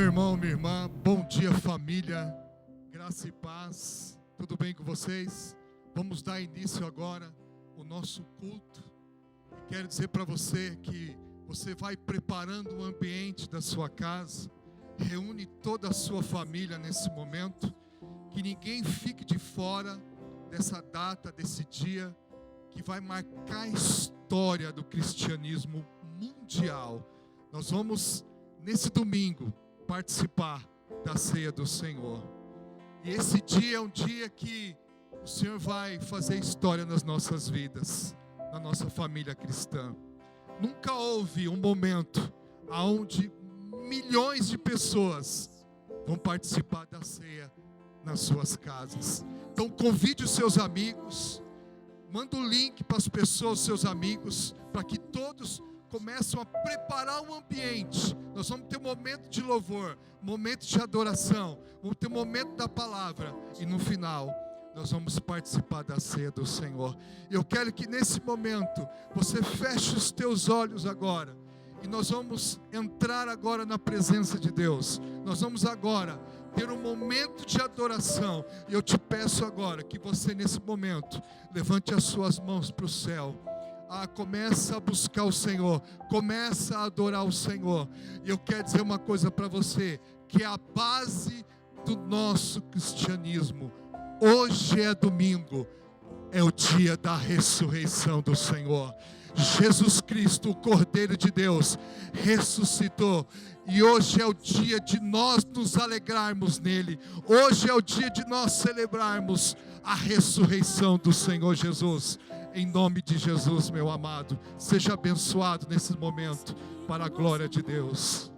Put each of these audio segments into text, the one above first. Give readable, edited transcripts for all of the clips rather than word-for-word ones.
meu irmão, minha irmã, bom dia família, graça e paz, tudo bem com vocês? Vamos dar início agora ao nosso culto. E quero dizer para você que você vai preparando o ambiente da sua casa, reúne toda a sua família nesse momento, que ninguém fique de fora dessa data, desse dia, que vai marcar a história do cristianismo mundial. Nós vamos, nesse domingo, participar da ceia do Senhor. E esse dia é um dia que o Senhor vai fazer história nas nossas vidas, na nossa família cristã. Nunca houve um momento onde milhões de pessoas vão participar da ceia nas suas casas. Então convide os seus amigos, manda o link para as pessoas, seus amigos, para que todos começam a preparar o ambiente. Nós vamos ter um momento de louvor, momento de adoração, vamos ter um momento da palavra, e no final nós vamos participar da ceia do Senhor. Eu quero que nesse momento você feche os teus olhos agora, e nós vamos entrar agora na presença de Deus. Nós vamos agora ter um momento de adoração, e eu te peço agora que você nesse momento levante as suas mãos para o céu. Começa a buscar o Senhor, começa a adorar o Senhor. E eu quero dizer uma coisa para você, que é a base do nosso cristianismo. Hoje é domingo, é o dia da ressurreição do Senhor. Jesus Cristo, o Cordeiro de Deus, ressuscitou. E hoje é o dia de nós nos alegrarmos nele. Hoje é o dia de nós celebrarmos a ressurreição do Senhor Jesus. Em nome de Jesus, meu amado, seja abençoado nesse momento, para a glória de Deus.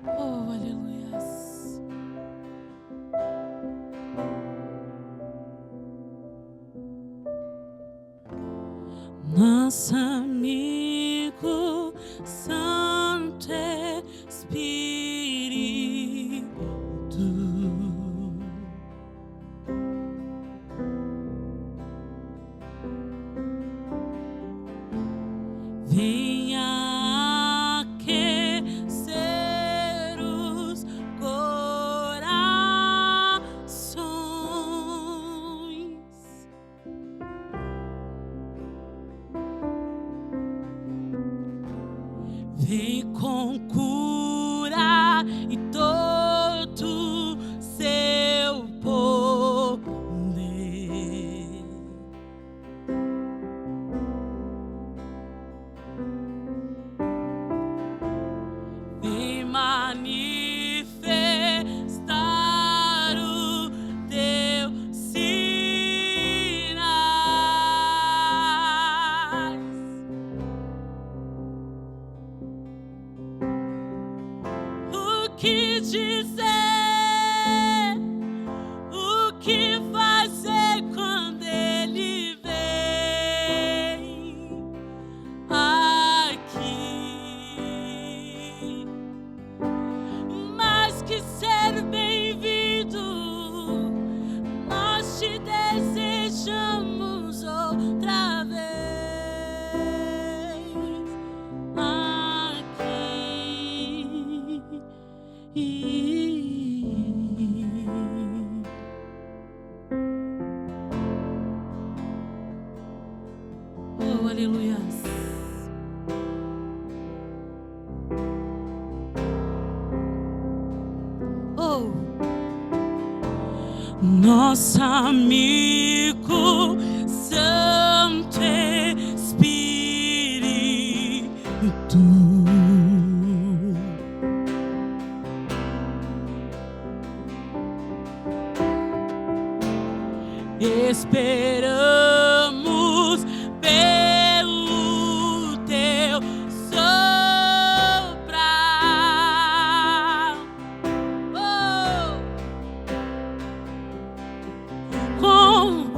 Oh, aleluia. Nosso amigo Santo Espírito, venha aquecer os corações. Vem com cura e todo seu poder. Vem manifestar o teu sinais. O que dizer, o que fazer quando ele vem aqui? Mais que ser bem-vindo, nós te desejamos outra vez aqui. Oh, aleluia. Oh, nosso amigo Santo Espírito, esperamos pelo teu soprar. Oh,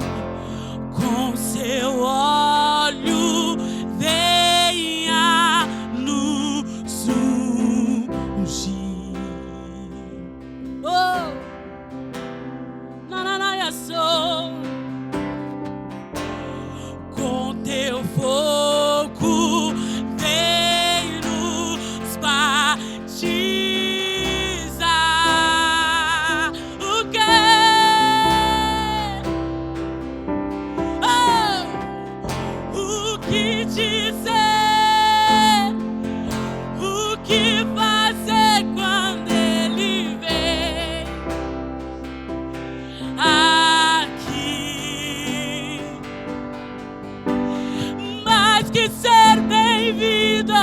que dizer, o que fazer quando Ele vem aqui. Mais que ser bem-vindo,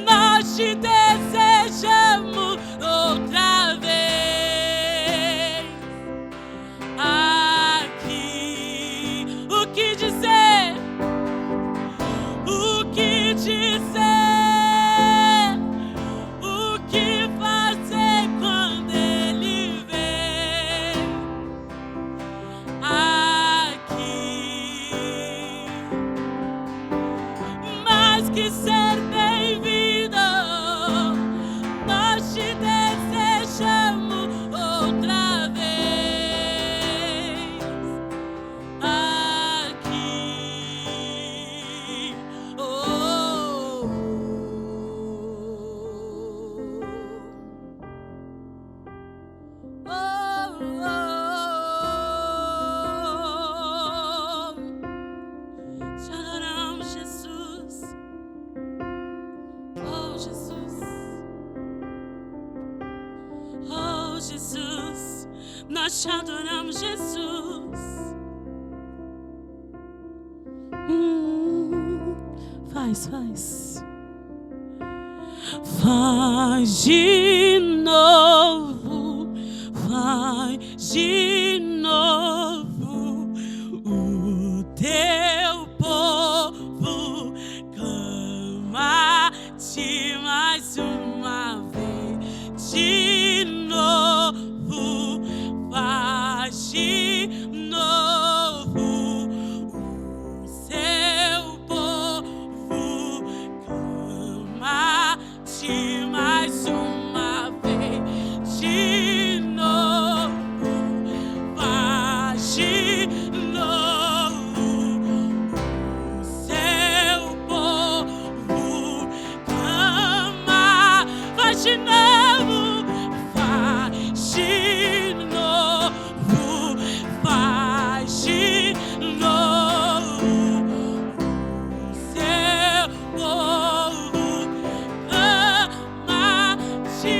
nós te desejamos outra vez aqui. O que dizer? O que dizer? O que fazer quando Ele vem aqui? Mais que ser bem-vindo, nós te desejamos outra vez aqui. Oh, te adoramos, Jesus. Oh, Jesus. Oh, Jesus. Nós te adoramos, Jesus. Faz. Faz de novo. Faz de novo. O teu povo clama-te mais uma vez. De novo, faz de novo. O seu povo clama-te mais uma vez. De novo, faz de novo. O seu povo clama, faz de novo, faz de novo, faz de novo. O seu povo clama-te.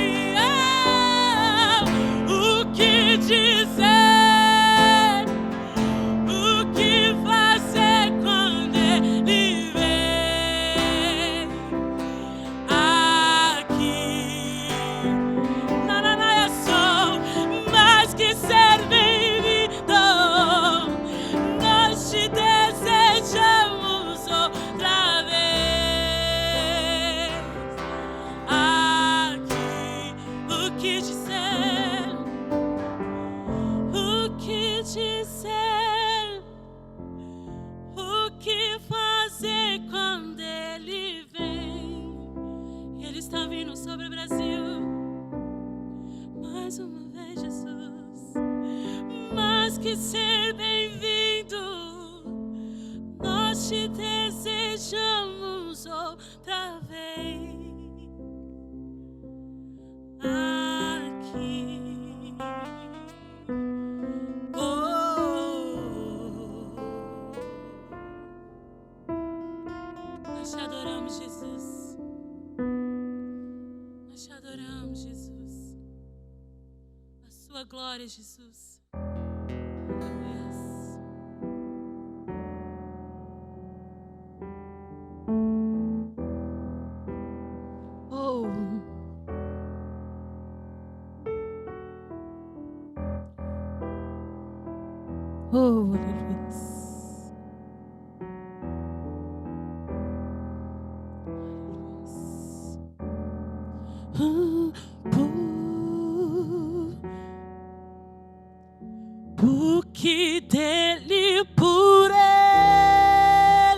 O que dizer? O que fazer quando Ele vem aqui? Nananaia, sou mais que ser bem-vindo, nós te desejamos outra vez aqui. O que dizer? O que dizer? O que fazer quando Ele vem? Ele está vindo sobre o Brasil mais uma vez, Jesus. Mais que ser bem-vindo, nós te desejamos outra vez aqui. Nós te adoramos, Jesus. Nós te adoramos, Jesus. A sua glória, Jesus. Aleluia. Oh. Oh, aleluia. Porque dele, por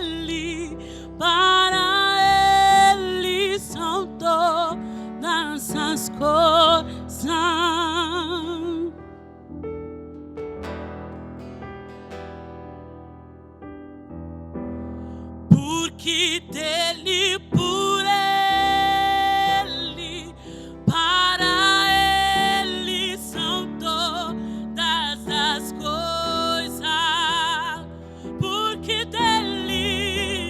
Ele, para Ele são todas as coisas. Porque dele, por Ele, para Ele são todas as coisas. Porque dele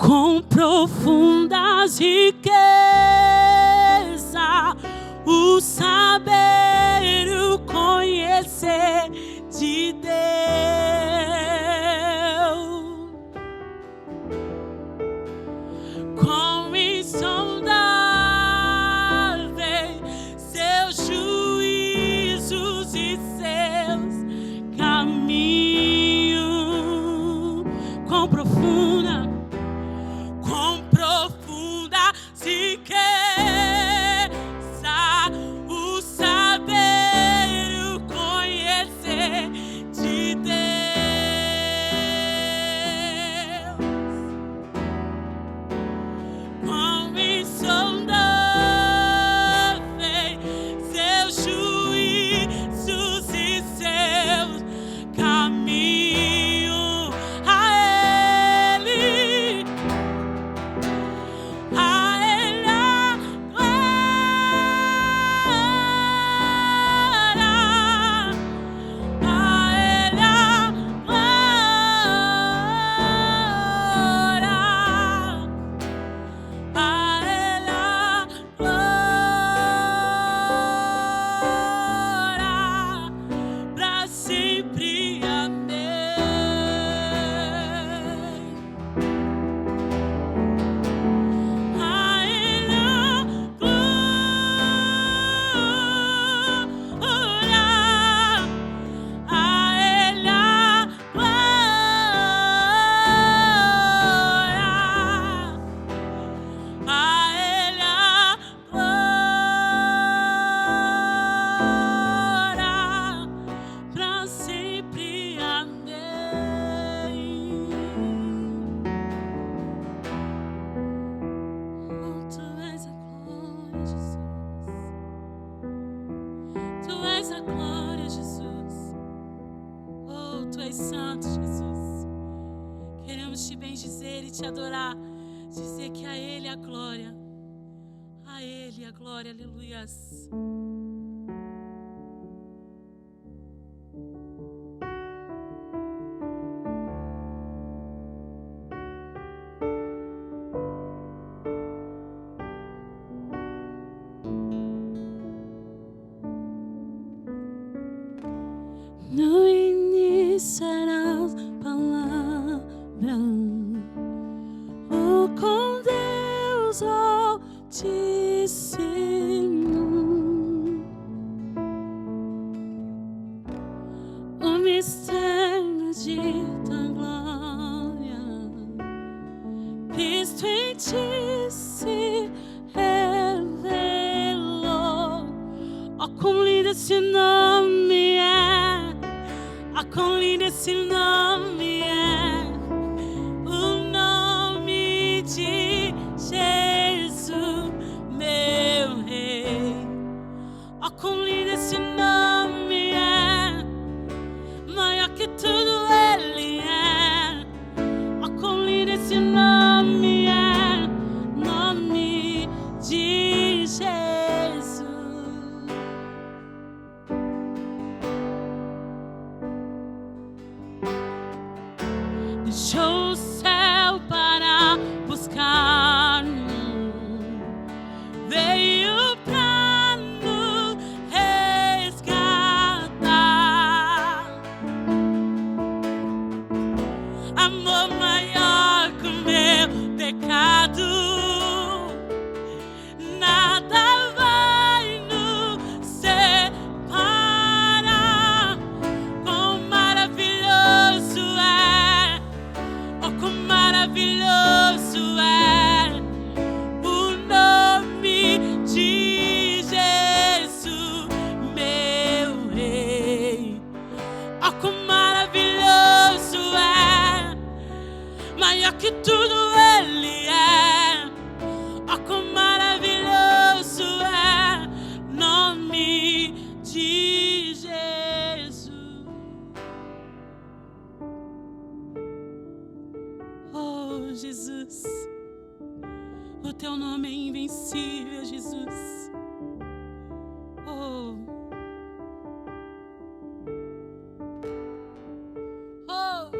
com profundas riquezas, o saber, o conhecer de Deus. Com insondáveis seus juízos e seus caminhos, com profunda riqueza, o saber, o conhecer de Deus. Com insondáveis seus juízos e seus caminhos, a Ele Santo, Jesus. Queremos te bendizer e te adorar, dizer que a Ele a glória, aleluias. No início era a palavra, o com Deus Altíssimo, o mistério de tua glória, Cristo em ti se revelou. Oh, quão lindo esse nome é! Ah, quão lindo esse nome é, o nome de Jesus, meu Rei. Ah, quão lindo esse nome é, maior que tudo Ele é. Ah, quão lindo esse nome é, nome de Jesus. Deixou o céu para buscar-nos, veio para nos resgatar. Amor maior que o meu pecado, nada vai nos separar. Quão maravilhoso é, oh, quão maravilhoso é o nome de Jesus, meu Rei. Oh, quão maravilhoso é, maior que tudo Ele é. Oh, quão maravilhoso é, nome de Jesus. Oh, Jesus, o teu nome é invencível, Jesus. Oh, oh.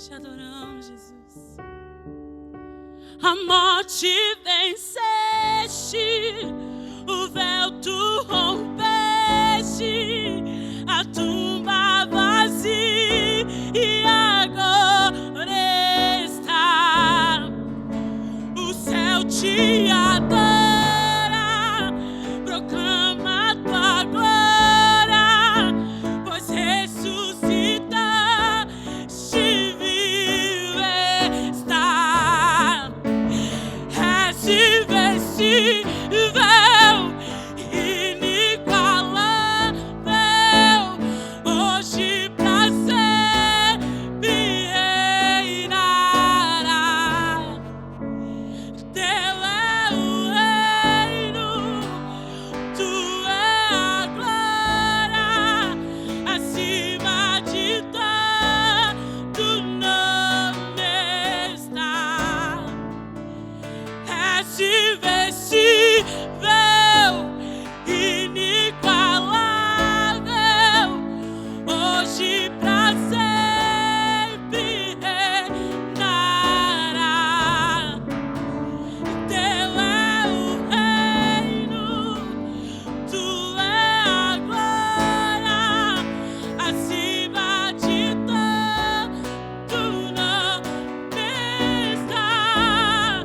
Te adoramos, Jesus. A morte venceste, o véu tu rompeste, a tumba vazia e agora está. O céu te adora, proclama a tua glória, pois ressuscitaste, vivo está. És invencível, inigualável, hoje pra sempre reinará. Teu é o reino, tu é a glória, acima de todo nome está. És invencível, inigualável, hoje pra sempre reinará. Teu é o reino, tu é a glória, acima de todo nome está.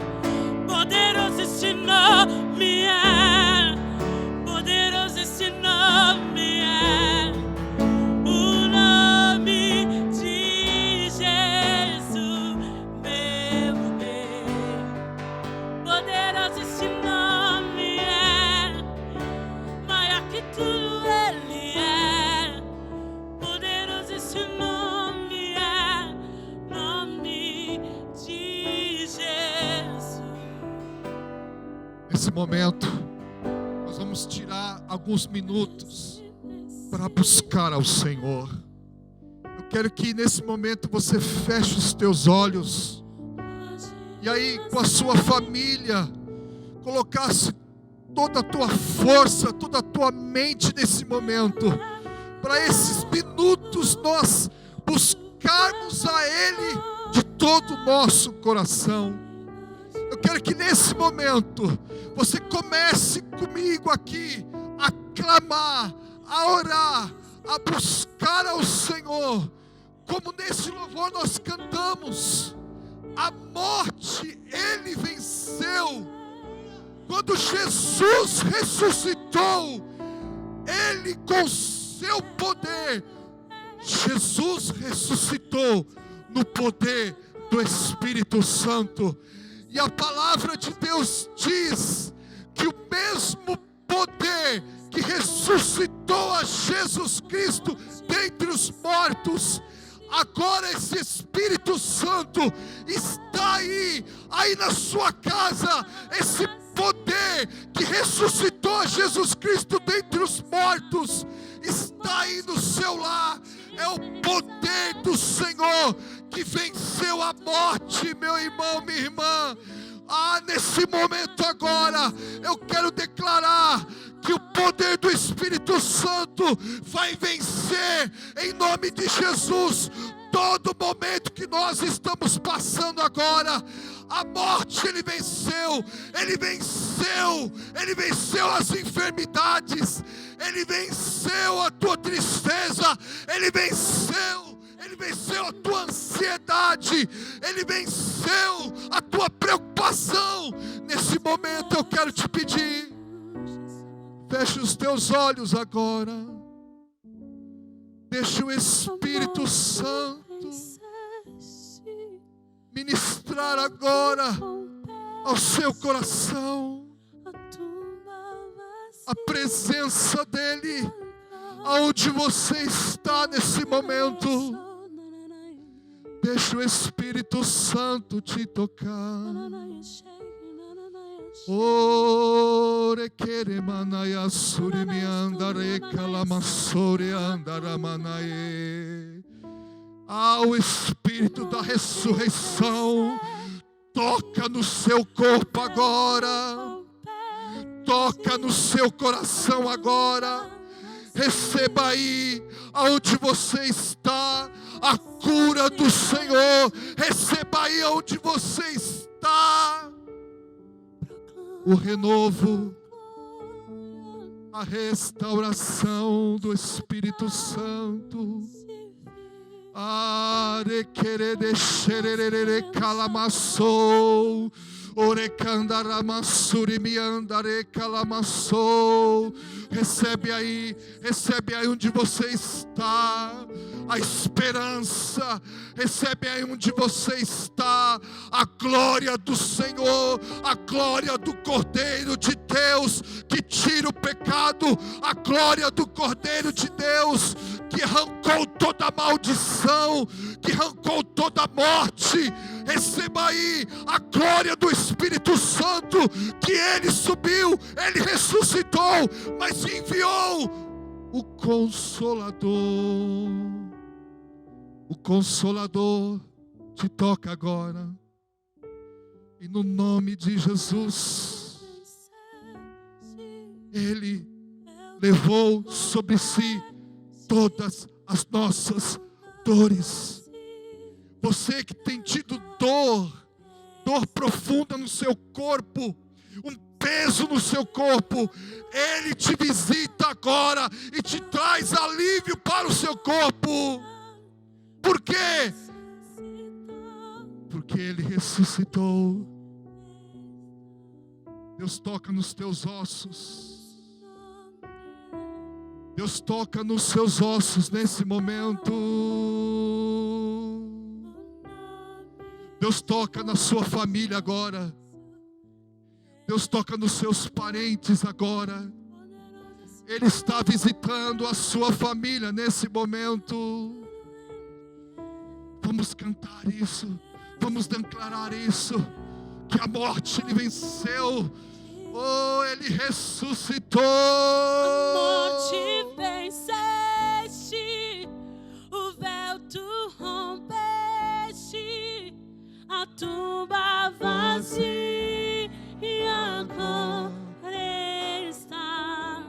Poderoso esse nome é, poderoso esse nome é, o nome de Jesus, meu bem. Poderoso esse nome é, maior que tudo ele é. Poderoso esse nome é, nome de Jesus. Nesse momento, nós vamos tirar alguns minutos para buscar ao Senhor. Eu quero que nesse momento você feche os teus olhos e aí com a sua família colocasse toda a tua força, toda a tua mente nesse momento, para esses minutos nós buscarmos a Ele de todo o nosso coração. Eu quero que nesse momento você comece comigo aqui a clamar, a orar, a buscar ao Senhor, como nesse louvor nós cantamos. A morte Ele venceu. Quando Jesus ressuscitou, Ele com seu poder, Jesus ressuscitou no poder do Espírito Santo. E a palavra de Deus diz que o mesmo poder que ressuscitou a Jesus Cristo dentre os mortos, agora esse Espírito Santo está aí na sua casa. Esse poder que ressuscitou a Jesus Cristo dentre os mortos está aí no seu lar. É o poder do Senhor que venceu a morte, meu irmão, minha irmã. Nesse momento agora, eu quero declarar que o poder do Espírito Santo vai vencer, em nome de Jesus, todo momento que nós estamos passando agora. A morte Ele venceu, Ele venceu, Ele venceu as enfermidades, Ele venceu a tua tristeza, Ele venceu a tua ansiedade, Ele venceu a tua preocupação. Nesse momento eu quero te pedir, feche os teus olhos agora, deixa o Espírito Santo ministrar agora ao seu coração a presença dEle, aonde você está nesse momento. Deixa o Espírito Santo te tocar. Ore quere manaya suri mi andare calamassore andaramanae. O Espírito da ressurreição toca no seu corpo agora, toca no seu coração agora. Receba aí, aonde você está, a cura do Senhor. Receba aí onde você está o renovo, a restauração do Espírito Santo. Are querer xerere calamassou, orecandaramasuri miandare calamassou. Recebe aí onde você está a esperança, recebe aí onde você está a glória do Senhor, a glória do Cordeiro de Deus que tira o pecado, a glória do Cordeiro de Deus que arrancou toda a maldição, que arrancou toda a morte. Receba aí a glória do Espírito Santo, que Ele subiu, Ele ressuscitou, mas enviou o Consolador. O Consolador te toca agora, e no nome de Jesus, Ele levou sobre si todas as nossas dores. Você que tem tido dor profunda no seu corpo, um peso no seu corpo, Ele te visita agora e te traz alívio para o seu corpo. Por quê? Porque Ele ressuscitou. Deus toca nos teus ossos. Deus toca nos seus ossos nesse momento. Deus toca na sua família agora. Deus toca nos seus parentes agora. Ele está visitando a sua família nesse momento. Vamos cantar isso. Vamos declarar isso. Que a morte Ele venceu. Oh, Ele ressuscitou. A morte venceste, o véu tu rompeste, a tumba vazia agora está.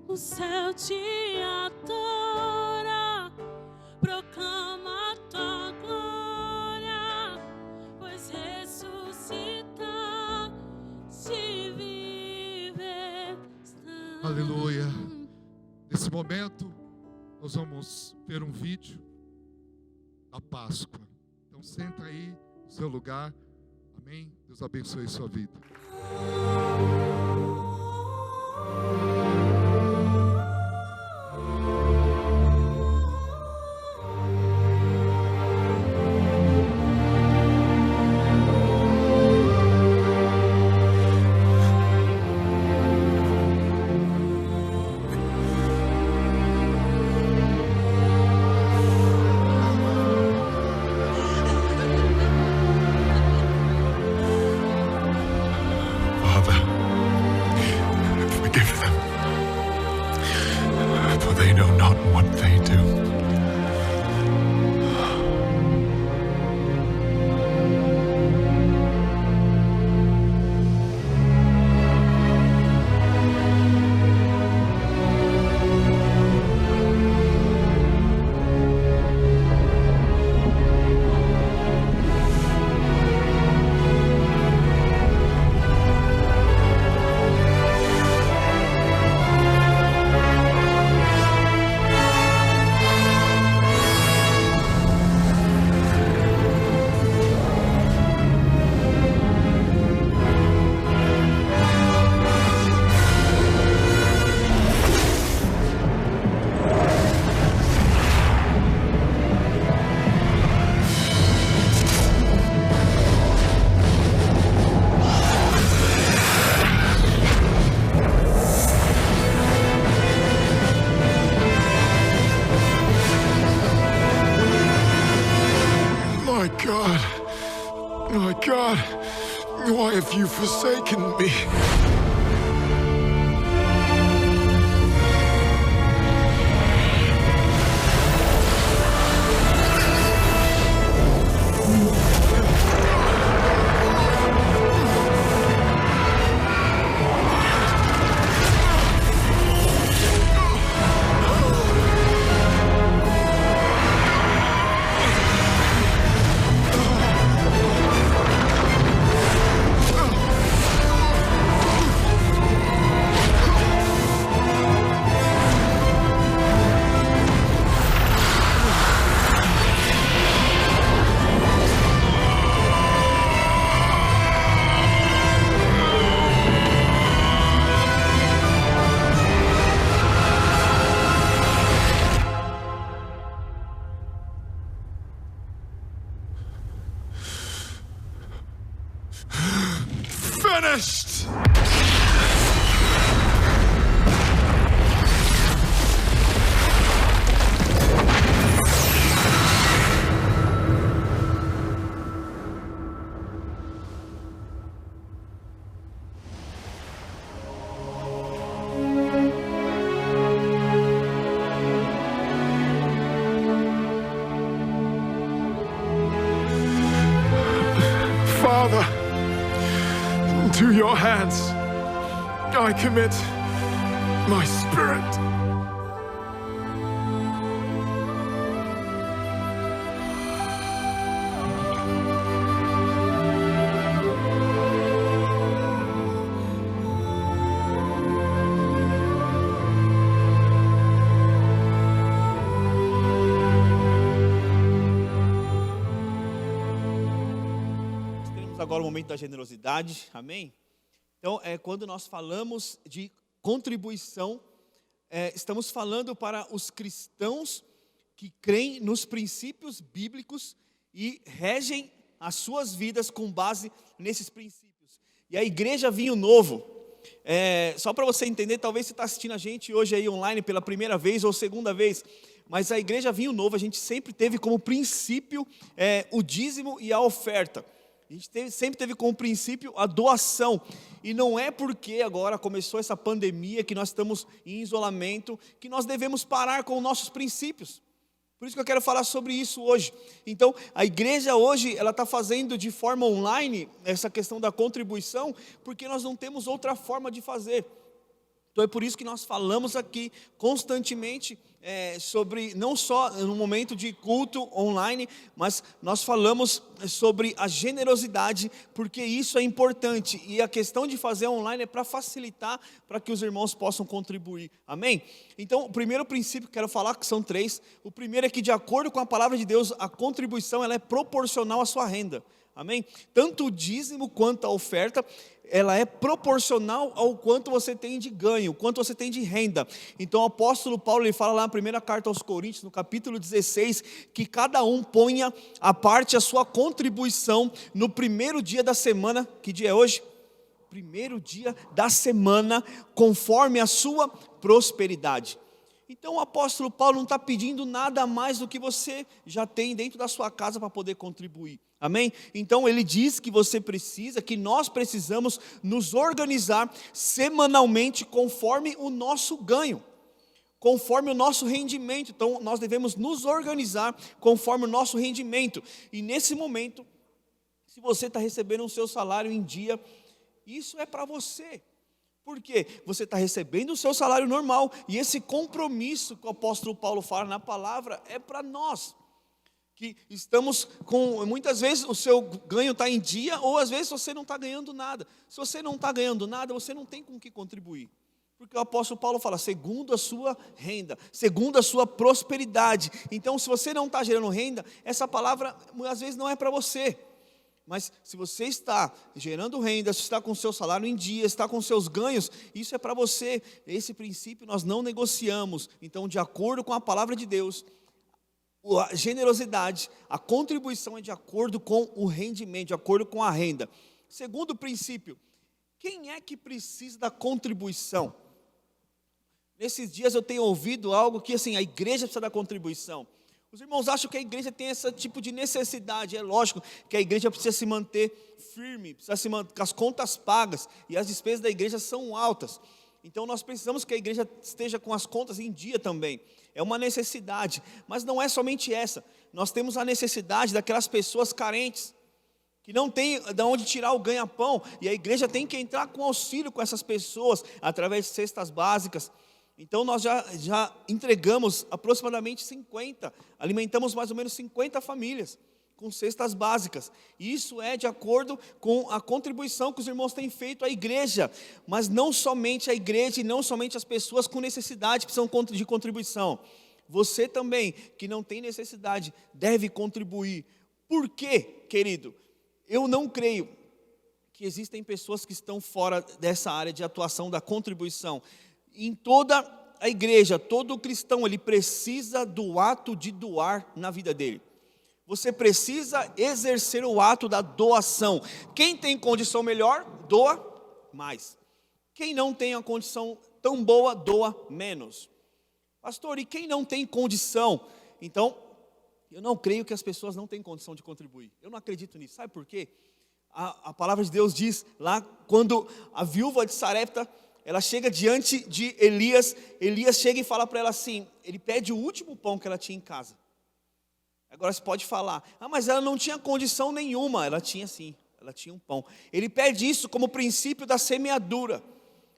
O céu te adora, proclama tua glória, pois ressuscitaste, viver está. Aleluia. Nesse momento, nós vamos ver um vídeo da Páscoa. Então, senta aí no seu lugar. Amém? Deus abençoe sua vida. My God, why have you forsaken me? your hands. I commit my spirit. Agora o momento da generosidade, amém? Então, quando nós falamos de contribuição, estamos falando para os cristãos que creem nos princípios bíblicos e regem as suas vidas com base nesses princípios. E a Igreja Vinho Novo, só para você entender, talvez você está assistindo a gente hoje aí online pela primeira vez ou segunda vez, mas a Igreja Vinho Novo, a gente sempre teve como princípio o dízimo e a oferta. A gente sempre teve como princípio a doação, e não é porque agora começou essa pandemia, que nós estamos em isolamento, que nós devemos parar com os nossos princípios. Por isso que eu quero falar sobre isso hoje. Então, a igreja hoje, ela está fazendo de forma online, essa questão da contribuição, porque nós não temos outra forma de fazer. Então é por isso que nós falamos aqui constantemente sobre, não só no momento de culto online, mas nós falamos sobre a generosidade, porque isso é importante, e a questão de fazer online é para facilitar, para que os irmãos possam contribuir, amém? Então o primeiro princípio que quero falar, que são 3, o primeiro é que, de acordo com a palavra de Deus, a contribuição ela é proporcional à sua renda, amém? Tanto o dízimo quanto a oferta, ela é proporcional ao quanto você tem de ganho, quanto você tem de renda. Então o apóstolo Paulo, ele fala lá na primeira carta aos Coríntios, no capítulo 16, que cada um ponha à parte a sua contribuição no primeiro dia da semana. Que dia é hoje? Primeiro dia da semana, conforme a sua prosperidade. Então o apóstolo Paulo não está pedindo nada mais do que você já tem dentro da sua casa para poder contribuir, amém? Então ele diz que você precisa, que nós precisamos nos organizar semanalmente conforme o nosso ganho, conforme o nosso rendimento. Então nós devemos nos organizar conforme o nosso rendimento, e nesse momento, se você está recebendo o seu salário em dia, isso é para você. Por quê? Você está recebendo o seu salário normal, e esse compromisso que o apóstolo Paulo fala na palavra é para nós, que estamos com, muitas vezes o seu ganho está em dia, ou às vezes você não está ganhando nada. Se você não está ganhando nada, você não tem com que contribuir, porque o apóstolo Paulo fala, segundo a sua renda, segundo a sua prosperidade. Então se você não está gerando renda, essa palavra às vezes não é para você. Mas se você está gerando renda, se está com o seu salário em dia, está com seus ganhos, isso é para você. Esse princípio nós não negociamos. Então, de acordo com a palavra de Deus, a generosidade, a contribuição é de acordo com o rendimento, de acordo com a renda. Segundo princípio, quem é que precisa da contribuição? Nesses dias eu tenho ouvido algo que assim, a igreja precisa da contribuição. Os irmãos acham que a igreja tem esse tipo de necessidade. É lógico que a igreja precisa se manter firme, precisa se manter com as contas pagas, e as despesas da igreja são altas. Então nós precisamos que a igreja esteja com as contas em dia também. É uma necessidade, mas não é somente essa. Nós temos a necessidade daquelas pessoas carentes, que não tem de onde tirar o ganha-pão, e a igreja tem que entrar com auxílio com essas pessoas, através de cestas básicas. Então nós já entregamos aproximadamente 50, alimentamos mais ou menos 50 famílias com cestas básicas. Isso é de acordo com a contribuição que os irmãos têm feito à igreja, mas não somente a igreja e não somente as pessoas com necessidade precisam de contribuição. Você também, que não tem necessidade, deve contribuir. Por quê, querido? Eu não creio que existem pessoas que estão fora dessa área de atuação da contribuição. Em toda a igreja, todo cristão, ele precisa do ato de doar na vida dele. Você precisa exercer o ato da doação. Quem tem condição melhor, doa mais. Quem não tem a condição tão boa, doa menos. Pastor, e quem não tem condição? Então, eu não creio que as pessoas não têm condição de contribuir. Eu não acredito nisso. Sabe por quê? A palavra de Deus diz lá, quando a viúva de Sarepta, ela chega diante de Elias, Elias chega e fala para ela assim, ele pede o último pão que ela tinha em casa. Agora você pode falar, mas ela não tinha condição nenhuma. Ela tinha sim, ela tinha um pão. Ele pede isso como princípio da semeadura.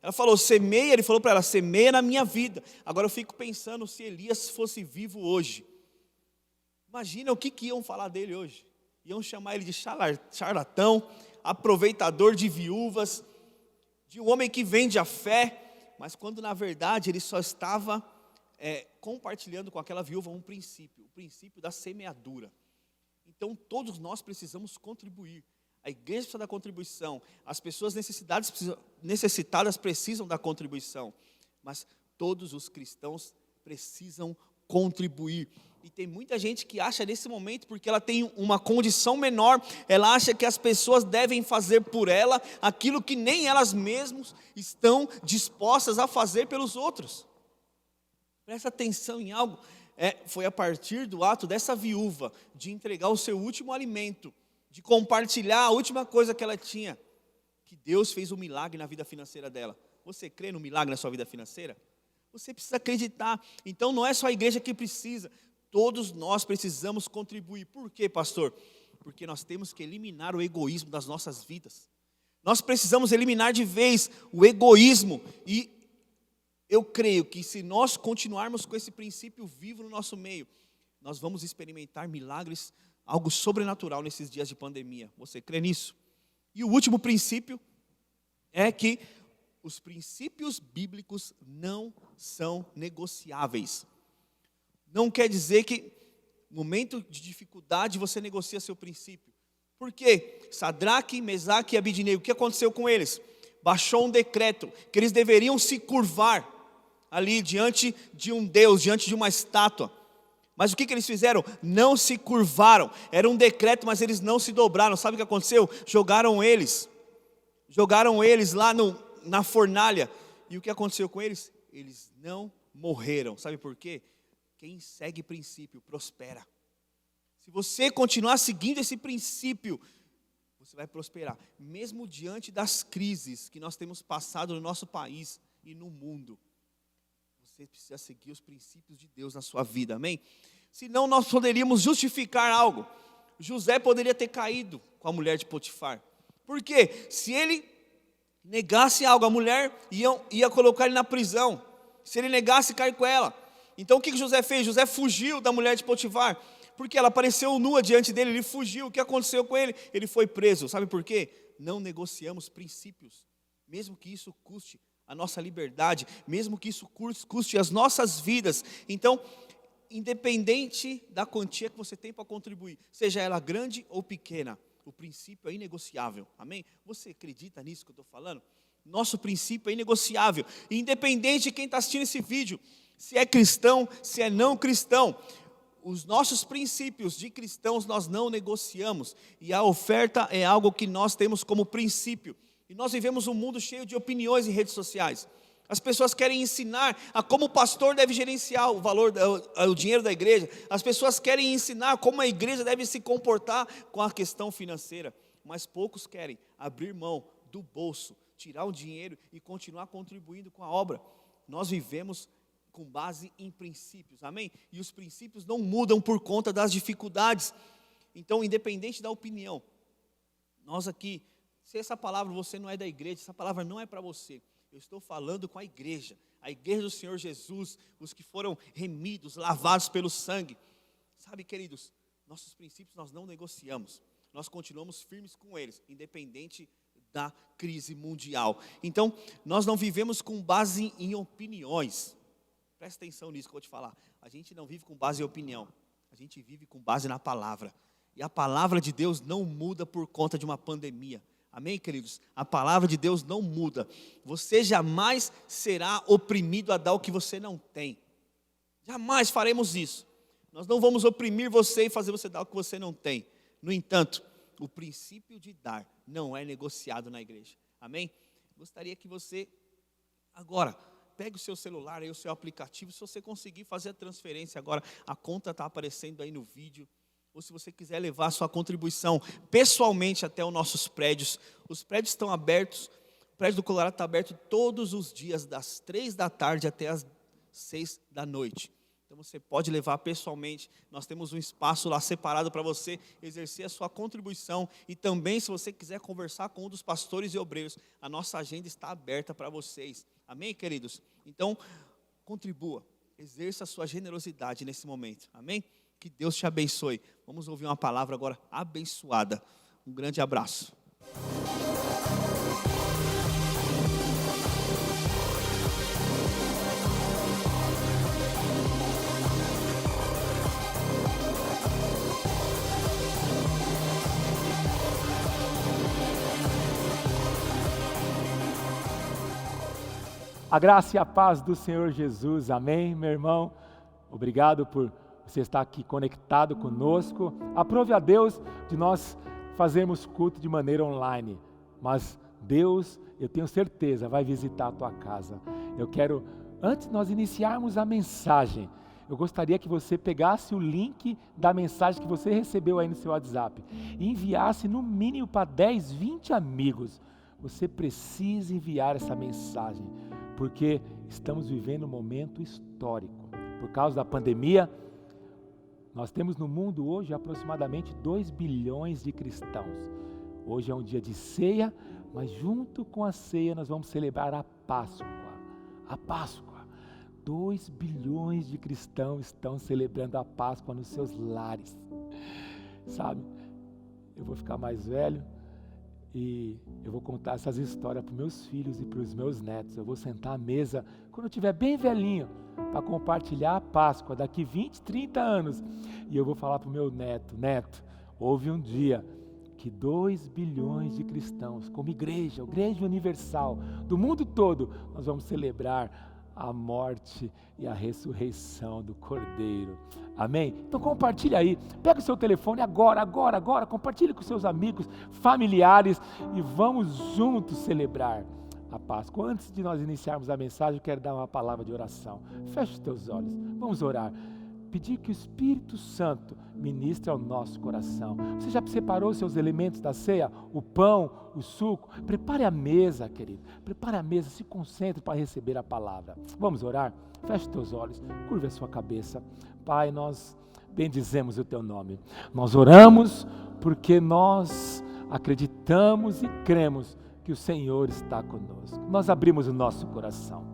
Ela falou, semeia, ele falou para ela, semeia na minha vida. Agora eu fico pensando se Elias fosse vivo hoje. Imagina o que iam falar dele hoje. Iam chamar ele de charlatão, aproveitador de viúvas, de um homem que vende a fé. Mas quando na verdade ele só estava compartilhando com aquela viúva um princípio, o princípio da semeadura. Então todos nós precisamos contribuir. A igreja precisa da contribuição, as pessoas necessitadas precisam da contribuição, mas todos os cristãos precisam contribuir. E tem muita gente que acha nesse momento, porque ela tem uma condição menor, ela acha que as pessoas devem fazer por ela aquilo que nem elas mesmas estão dispostas a fazer pelos outros. Presta atenção em algo, foi a partir do ato dessa viúva, de entregar o seu último alimento, de compartilhar a última coisa que ela tinha, que Deus fez um milagre na vida financeira dela. Você crê no milagre na sua vida financeira? Você precisa acreditar. Então não é só a igreja que precisa, todos nós precisamos contribuir. Por quê, pastor? Porque nós temos que eliminar o egoísmo das nossas vidas. Nós precisamos eliminar de vez o egoísmo. E eu creio que se nós continuarmos com esse princípio vivo no nosso meio, nós vamos experimentar milagres, algo sobrenatural nesses dias de pandemia. Você crê nisso? E o último princípio é que os princípios bíblicos não são negociáveis. Não quer dizer que no momento de dificuldade você negocia seu princípio. Por quê? Sadraque, Mesaque e Abidnego, o que aconteceu com eles? Baixou um decreto que eles deveriam se curvar ali diante de um Deus, diante de uma estátua. Mas o que eles fizeram? Não se curvaram. Era um decreto, mas eles não se dobraram. Sabe o que aconteceu? Jogaram eles lá na fornalha. E o que aconteceu com eles? Eles não morreram. Sabe por quê? Quem segue princípio prospera. Se você continuar seguindo esse princípio, você vai prosperar. Mesmo diante das crises que nós temos passado no nosso país e no mundo. Você precisa seguir os princípios de Deus na sua vida, amém? Senão nós poderíamos justificar algo. José poderia ter caído com a mulher de Potifar. Por quê? Se ele negasse algo, a mulher ia colocar ele na prisão. Se ele negasse, cair com ela. Então o que José fez? José fugiu da mulher de Potifar. Porque ela apareceu nua diante dele, ele fugiu. O que aconteceu com ele? Ele foi preso. Sabe por quê? Não negociamos princípios, mesmo que isso custe a nossa liberdade, mesmo que isso custe as nossas vidas. Então, independente da quantia que você tem para contribuir, seja ela grande ou pequena, o princípio é inegociável, amém? Você acredita nisso que eu estou falando? Nosso princípio é inegociável, independente de quem está assistindo esse vídeo, se é cristão, se é não cristão, os nossos princípios de cristãos nós não negociamos, e a oferta é algo que nós temos como princípio. E nós vivemos um mundo cheio de opiniões em redes sociais. As pessoas querem ensinar a como o pastor deve gerenciar o valor, o dinheiro da igreja. As pessoas querem ensinar como a igreja deve se comportar com a questão financeira. Mas poucos querem abrir mão do bolso, tirar o dinheiro e continuar contribuindo com a obra. Nós vivemos com base em princípios, amém? E os princípios não mudam por conta das dificuldades. Então, independente da opinião, nós aqui, se essa palavra você não é da igreja, essa palavra não é para você. Eu estou falando com a igreja do Senhor Jesus, os que foram remidos, lavados pelo sangue. Sabe, queridos, nossos princípios nós não negociamos. Nós continuamos firmes com eles, independente da crise mundial. Então, nós não vivemos com base em opiniões. Presta atenção nisso que eu vou te falar. A gente não vive com base em opinião. A gente vive com base na palavra. E a palavra de Deus não muda por conta de uma pandemia. Amém, queridos? A palavra de Deus não muda. Você jamais será oprimido a dar o que você não tem. Jamais faremos isso. Nós não vamos oprimir você e fazer você dar o que você não tem. No entanto, o princípio de dar não é negociado na igreja. Amém? Gostaria que você, agora, pegue o seu celular, aí, o seu aplicativo, se você conseguir fazer a transferência agora, a conta está aparecendo aí no vídeo. Ou se você quiser levar a sua contribuição pessoalmente até os nossos prédios. Os prédios estão abertos, o prédio do Colorado está aberto todos os dias, das 3 da tarde até as 6 da noite. Então você pode levar pessoalmente, nós temos um espaço lá separado para você exercer a sua contribuição. E também, se você quiser conversar com um dos pastores e obreiros, a nossa agenda está aberta para vocês. Amém, queridos? Então, contribua, exerça a sua generosidade nesse momento. Amém? Que Deus te abençoe. Vamos ouvir uma palavra agora abençoada. Um grande abraço. A graça e a paz do Senhor Jesus, amém, meu irmão? Obrigado por você estar aqui conectado conosco. Aprove a Deus de nós fazermos culto de maneira online, mas Deus, eu tenho certeza, vai visitar a tua casa. Eu quero, antes de nós iniciarmos a mensagem, eu gostaria que você pegasse o link da mensagem que você recebeu aí no seu WhatsApp e enviasse no mínimo para 10, 20 amigos. Você precisa enviar essa mensagem, porque estamos vivendo um momento histórico. Por causa da pandemia, nós temos no mundo hoje aproximadamente 2 bilhões de cristãos. Hoje é um dia de ceia, mas junto com a ceia nós vamos celebrar a Páscoa. A Páscoa. 2 bilhões de cristãos estão celebrando a Páscoa nos seus lares. Sabe, eu vou ficar mais velho e eu vou contar essas histórias para os meus filhos e para os meus netos. Eu vou sentar à mesa quando eu estiver bem velhinho para compartilhar a Páscoa daqui 20, 30 anos. E eu vou falar para o meu neto, houve um dia que 2 bilhões de cristãos, como igreja universal do mundo todo, nós vamos celebrar a morte e a ressurreição do Cordeiro. Amém? Então compartilha aí, pega o seu telefone agora, compartilhe com seus amigos, familiares e vamos juntos celebrar a Páscoa. Antes de nós iniciarmos a mensagem, eu quero dar uma palavra de oração. Feche os teus olhos, vamos orar. Pedir que o Espírito Santo ministre ao nosso coração. Você já separou os seus elementos da ceia? O pão, o suco? Prepare a mesa, querido. Prepare a mesa, se concentre para receber a palavra. Vamos orar? Feche os teus olhos, curva a sua cabeça. Pai, nós bendizemos o teu nome. Nós oramos porque nós acreditamos e cremos que o Senhor está conosco. Nós abrimos o nosso coração.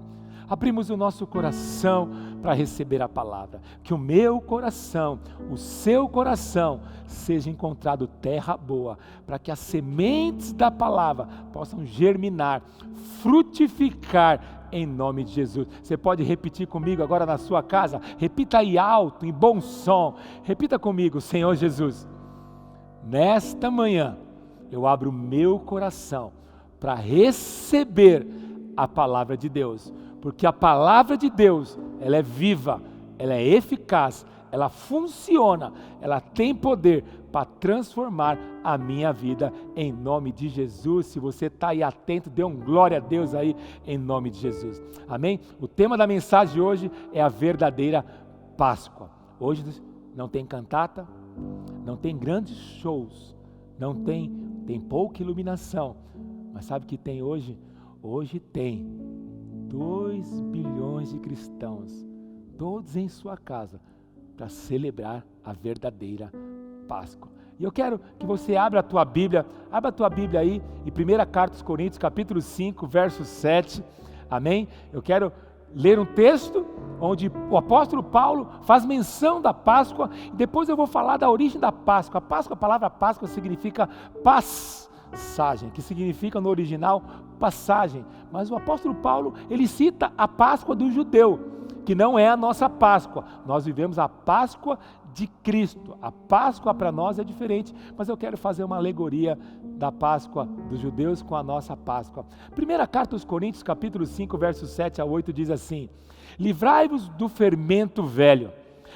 Abrimos o nosso coração para receber a palavra. Que o meu coração, o seu coração, seja encontrado terra boa, para que as sementes da palavra possam germinar, frutificar em nome de Jesus. Você pode repetir comigo agora na sua casa? Repita aí alto, em bom som. Repita comigo: Senhor Jesus, nesta manhã eu abro o meu coração para receber a palavra de Deus. Porque a palavra de Deus, ela é viva, ela é eficaz, ela funciona, ela tem poder para transformar a minha vida em nome de Jesus. Se você está aí atento, dê um glória a Deus aí em nome de Jesus. Amém? O tema da mensagem de hoje é a verdadeira Páscoa. Hoje não tem cantata, não tem grandes shows, tem pouca iluminação, mas sabe o que tem hoje? Hoje tem 2 bilhões de cristãos, todos em sua casa, para celebrar a verdadeira Páscoa. E eu quero que você abra a tua Bíblia aí, em 1 Carta aos Coríntios, capítulo 5, verso 7, amém? Eu quero ler um texto onde o apóstolo Paulo faz menção da Páscoa, e depois eu vou falar da origem da Páscoa. A palavra Páscoa significa passagem, que significa no original passagem, mas o apóstolo Paulo, ele cita a Páscoa do judeu, que não é a nossa Páscoa. Nós vivemos a Páscoa de Cristo. A Páscoa para nós é diferente, mas eu quero fazer uma alegoria da Páscoa dos judeus com a nossa Páscoa. 1 Carta aos Coríntios, capítulo 5, versos 7 a 8, diz assim: livrai-vos do fermento velho,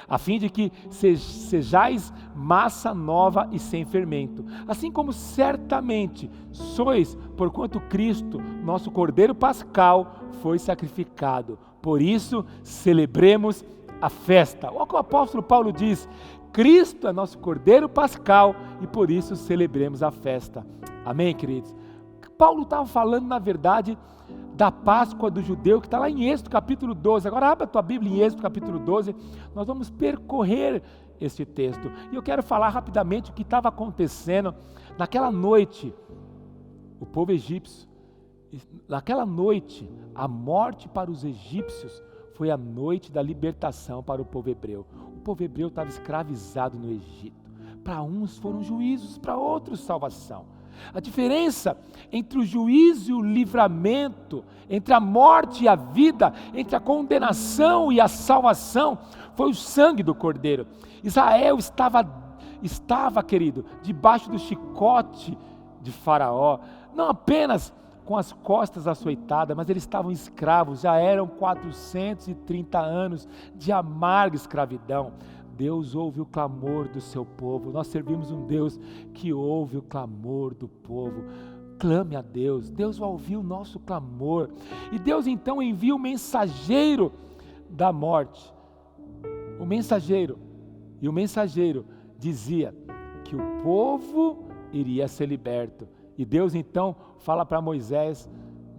a fim de que sejais massa nova e sem fermento, assim como certamente sois, porquanto Cristo, nosso Cordeiro Pascal, foi sacrificado. Por isso, celebremos a festa. Olha o que o apóstolo Paulo diz: Cristo é nosso Cordeiro Pascal e por isso celebremos a festa. Amém, queridos? Paulo estava falando, na verdade, da Páscoa do judeu, que está lá em Êxodo capítulo 12. Agora abre a tua Bíblia em Êxodo capítulo 12, nós vamos percorrer este texto. E eu quero falar rapidamente o que estava acontecendo naquela noite. O povo egípcio, naquela noite, a morte para os egípcios foi a noite da libertação para o povo hebreu. O povo hebreu estava escravizado no Egito. Para uns foram juízos, para outros salvação. A diferença entre o juízo e o livramento, entre a morte e a vida, entre a condenação e a salvação, foi o sangue do Cordeiro. Israel estava, querido, debaixo do chicote de Faraó, não apenas com as costas açoitadas, mas eles estavam escravos, já eram 430 anos de amarga escravidão. Deus ouve o clamor do seu povo. Nós servimos um Deus que ouve o clamor do povo. Clame a Deus, Deus vai ouvir o nosso clamor. E Deus então envia o mensageiro da morte. O mensageiro dizia que o povo iria ser liberto. E Deus então fala para Moisés,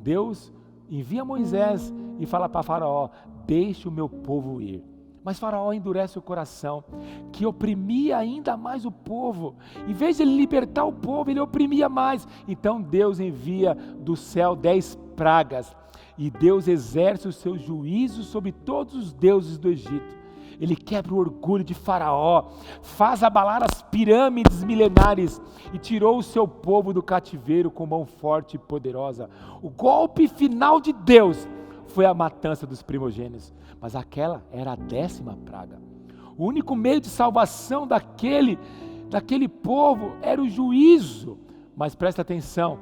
Deus envia Moisés e fala para Faraó, deixe o meu povo ir. Mas Faraó endurece o coração, que oprimia ainda mais o povo. Em vez de ele libertar o povo, ele oprimia mais. Então Deus envia do céu 10 pragas. E Deus exerce o seu juízo sobre todos os deuses do Egito. Ele quebra o orgulho de Faraó, faz abalar as pirâmides milenares e tirou o seu povo do cativeiro com mão forte e poderosa. O golpe final de Deus foi a matança dos primogênitos, mas aquela era a 10ª praga. O único meio de salvação daquele povo era o juízo, mas presta atenção,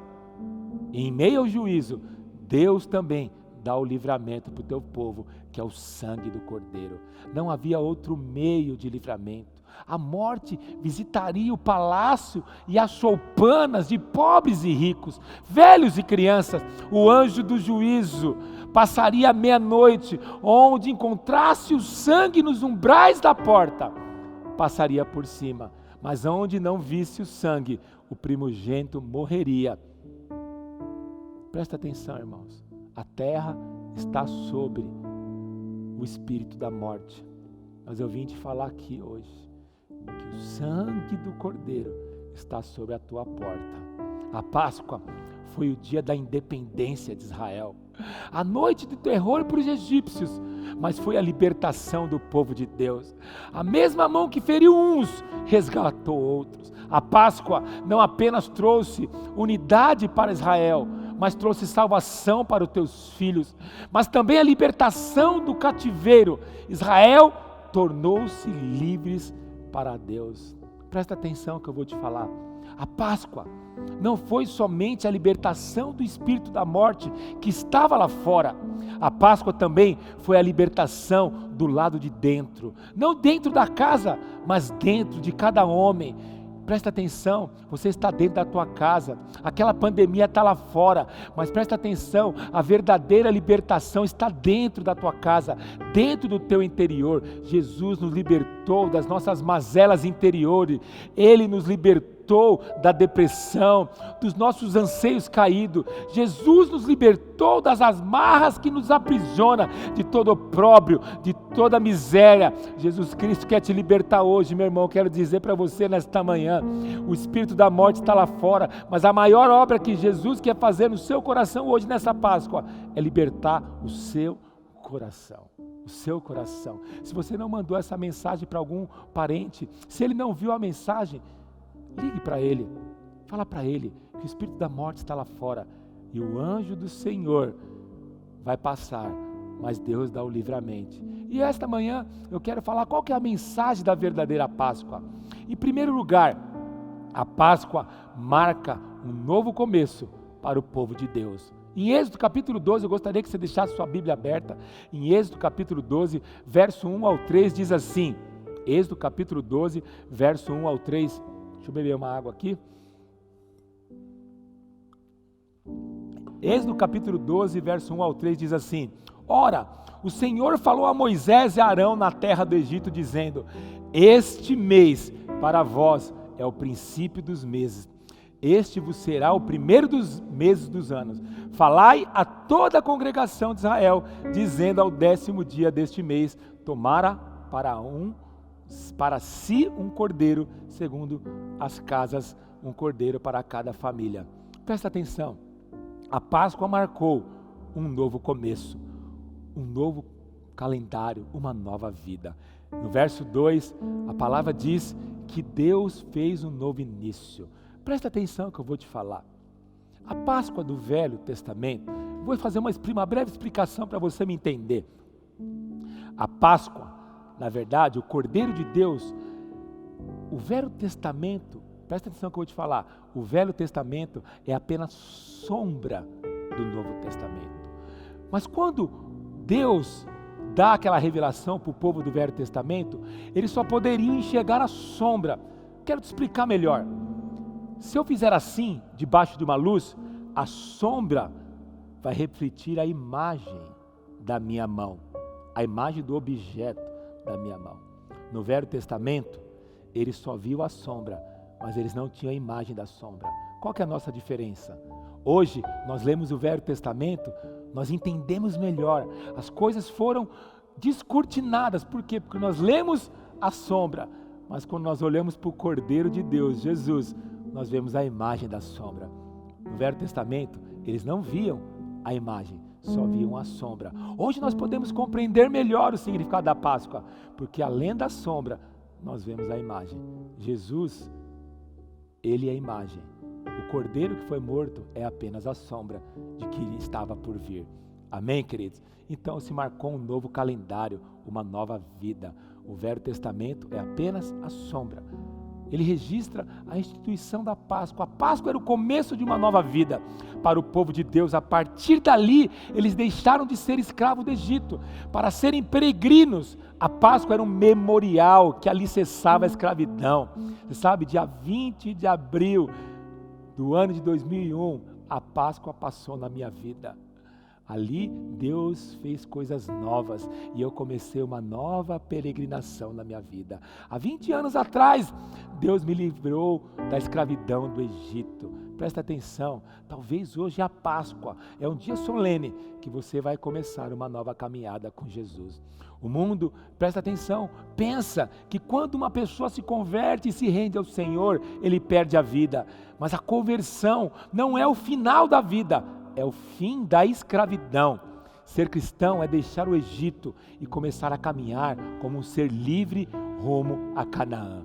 em meio ao juízo, Deus também dá o livramento para o teu povo, que é o sangue do Cordeiro. Não havia outro meio de livramento. A morte visitaria o palácio e as choupanas de pobres e ricos, velhos e crianças. O anjo do juízo passaria a meia-noite, onde encontrasse o sangue nos umbrais da porta, passaria por cima, mas onde não visse o sangue, o primogênito morreria. Presta atenção, irmãos. A terra está sobre o espírito da morte. Mas eu vim te falar aqui hoje que o sangue do Cordeiro está sobre a tua porta. A Páscoa foi o dia da independência de Israel. A noite do terror para os egípcios, mas foi a libertação do povo de Deus. A mesma mão que feriu uns, resgatou outros. A Páscoa não apenas trouxe unidade para Israel, mas trouxe salvação para os teus filhos, mas também a libertação do cativeiro. Israel tornou-se livres para Deus. Presta atenção que eu vou te falar. A Páscoa não foi somente a libertação do espírito da morte que estava lá fora. A Páscoa também foi a libertação do lado de dentro. Não dentro da casa, mas dentro de cada homem. Presta atenção, você está dentro da tua casa, aquela pandemia está lá fora, mas presta atenção, a verdadeira libertação está dentro da tua casa, dentro do teu interior. Jesus nos libertou das nossas mazelas interiores, Ele nos libertou da depressão, dos nossos anseios caídos. Jesus nos libertou das amarras que nos aprisionam, de todo opróbrio, de toda miséria. Jesus Cristo quer te libertar hoje, meu irmão. Quero dizer para você nesta manhã, o espírito da morte está lá fora, mas a maior obra que Jesus quer fazer no seu coração hoje, nessa Páscoa, é libertar o seu coração. O seu coração. Se você não mandou essa mensagem para algum parente, se ele não viu a mensagem, ligue para ele, fala para ele que o espírito da morte está lá fora e o anjo do Senhor vai passar, mas Deus dá o livramento. E esta manhã eu quero falar qual que é a mensagem da verdadeira Páscoa. Em primeiro lugar, a Páscoa marca um novo começo para o povo de Deus. Em Êxodo capítulo 12, eu gostaria que você deixasse sua Bíblia aberta. Em Êxodo capítulo 12, verso 1 ao 3 diz assim, Êxodo capítulo 12, verso 1 ao 3, deixa eu beber uma água aqui. Êxodo capítulo 12, verso 1 ao 3 diz assim: Ora, o Senhor falou a Moisés e a Arão na terra do Egito, dizendo: Este mês para vós é o princípio dos meses. este vos será o primeiro dos meses dos anos. Falai a toda a congregação de Israel, dizendo ao 10º dia deste mês, tomara para si um cordeiro, segundo as casas, um cordeiro para cada família. Presta atenção, a Páscoa marcou um novo começo, um novo calendário, uma nova vida. No verso 2, a palavra diz que Deus fez um novo início. Presta atenção que eu vou te falar. A Páscoa do Velho Testamento, vou fazer uma breve explicação para você me entender. A Páscoa, na verdade, o Cordeiro de Deus, o Velho Testamento, presta atenção que eu vou te falar, o Velho Testamento é apenas sombra do Novo Testamento. Mas quando Deus dá aquela revelação para o povo do Velho Testamento, eles só poderiam enxergar a sombra. Quero te explicar melhor. Se eu fizer assim, debaixo de uma luz, a sombra vai refletir a imagem da minha mão, a imagem do objeto da minha mão. No Velho Testamento, eles só viam a sombra, mas eles não tinham a imagem da sombra. Qual que é a nossa diferença? Hoje, nós lemos o Velho Testamento, nós entendemos melhor. As coisas foram descortinadas. Por quê? Porque nós lemos a sombra, mas quando nós olhamos para o Cordeiro de Deus, Jesus, nós vemos a imagem da sombra. No Velho Testamento, eles não viam a imagem, só viam a sombra. Hoje nós podemos compreender melhor o significado da Páscoa, porque além da sombra, nós vemos a imagem. Jesus, ele é a imagem. O Cordeiro que foi morto é apenas a sombra de que ele estava por vir. Amém, queridos? Então se marcou um novo calendário, uma nova vida. O Velho Testamento é apenas a sombra. Ele registra a instituição da Páscoa. A Páscoa era o começo de uma nova vida para o povo de Deus. A partir dali, eles deixaram de ser escravos do Egito para serem peregrinos. A Páscoa era um memorial que alicerçava a escravidão. Você sabe, dia 20 de abril do ano de 2001, a Páscoa passou na minha vida. Ali Deus fez coisas novas e eu comecei uma nova peregrinação na minha vida. Há 20 anos atrás, Deus me livrou da escravidão do Egito. Presta atenção, talvez hoje a Páscoa é um dia solene que você vai começar uma nova caminhada com Jesus. O mundo, presta atenção, pensa que quando uma pessoa se converte e se rende ao Senhor, ele perde a vida. Mas a conversão não é o final da vida, é o fim da escravidão. Ser cristão é deixar o Egito e começar a caminhar como um ser livre rumo a Canaã.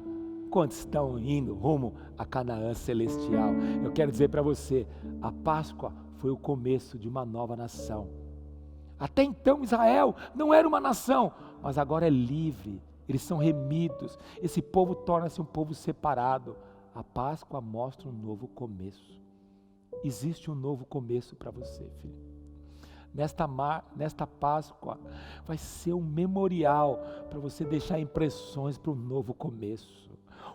Quantos estão indo rumo a Canaã celestial? Eu quero dizer para você, a Páscoa foi o começo de uma nova nação. Até então Israel não era uma nação, mas agora é livre, eles são remidos, esse povo torna-se um povo separado. A Páscoa mostra um novo começo. Existe um novo começo para você, filho. Nesta Páscoa vai ser um memorial para você deixar impressões para um novo começo.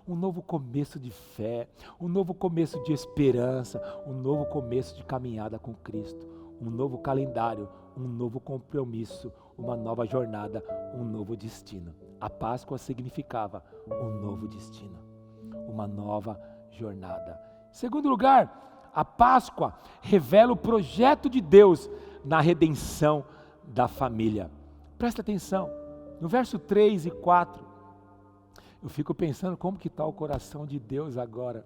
Um novo começo de fé, um novo começo de esperança, um novo começo de caminhada com Cristo, um novo calendário, um novo compromisso, uma nova jornada, um novo destino. A Páscoa significava um novo destino, uma nova jornada. Em segundo lugar, a Páscoa revela o projeto de Deus na redenção da família. Presta atenção, no verso 3 e 4, eu fico pensando como que está o coração de Deus agora.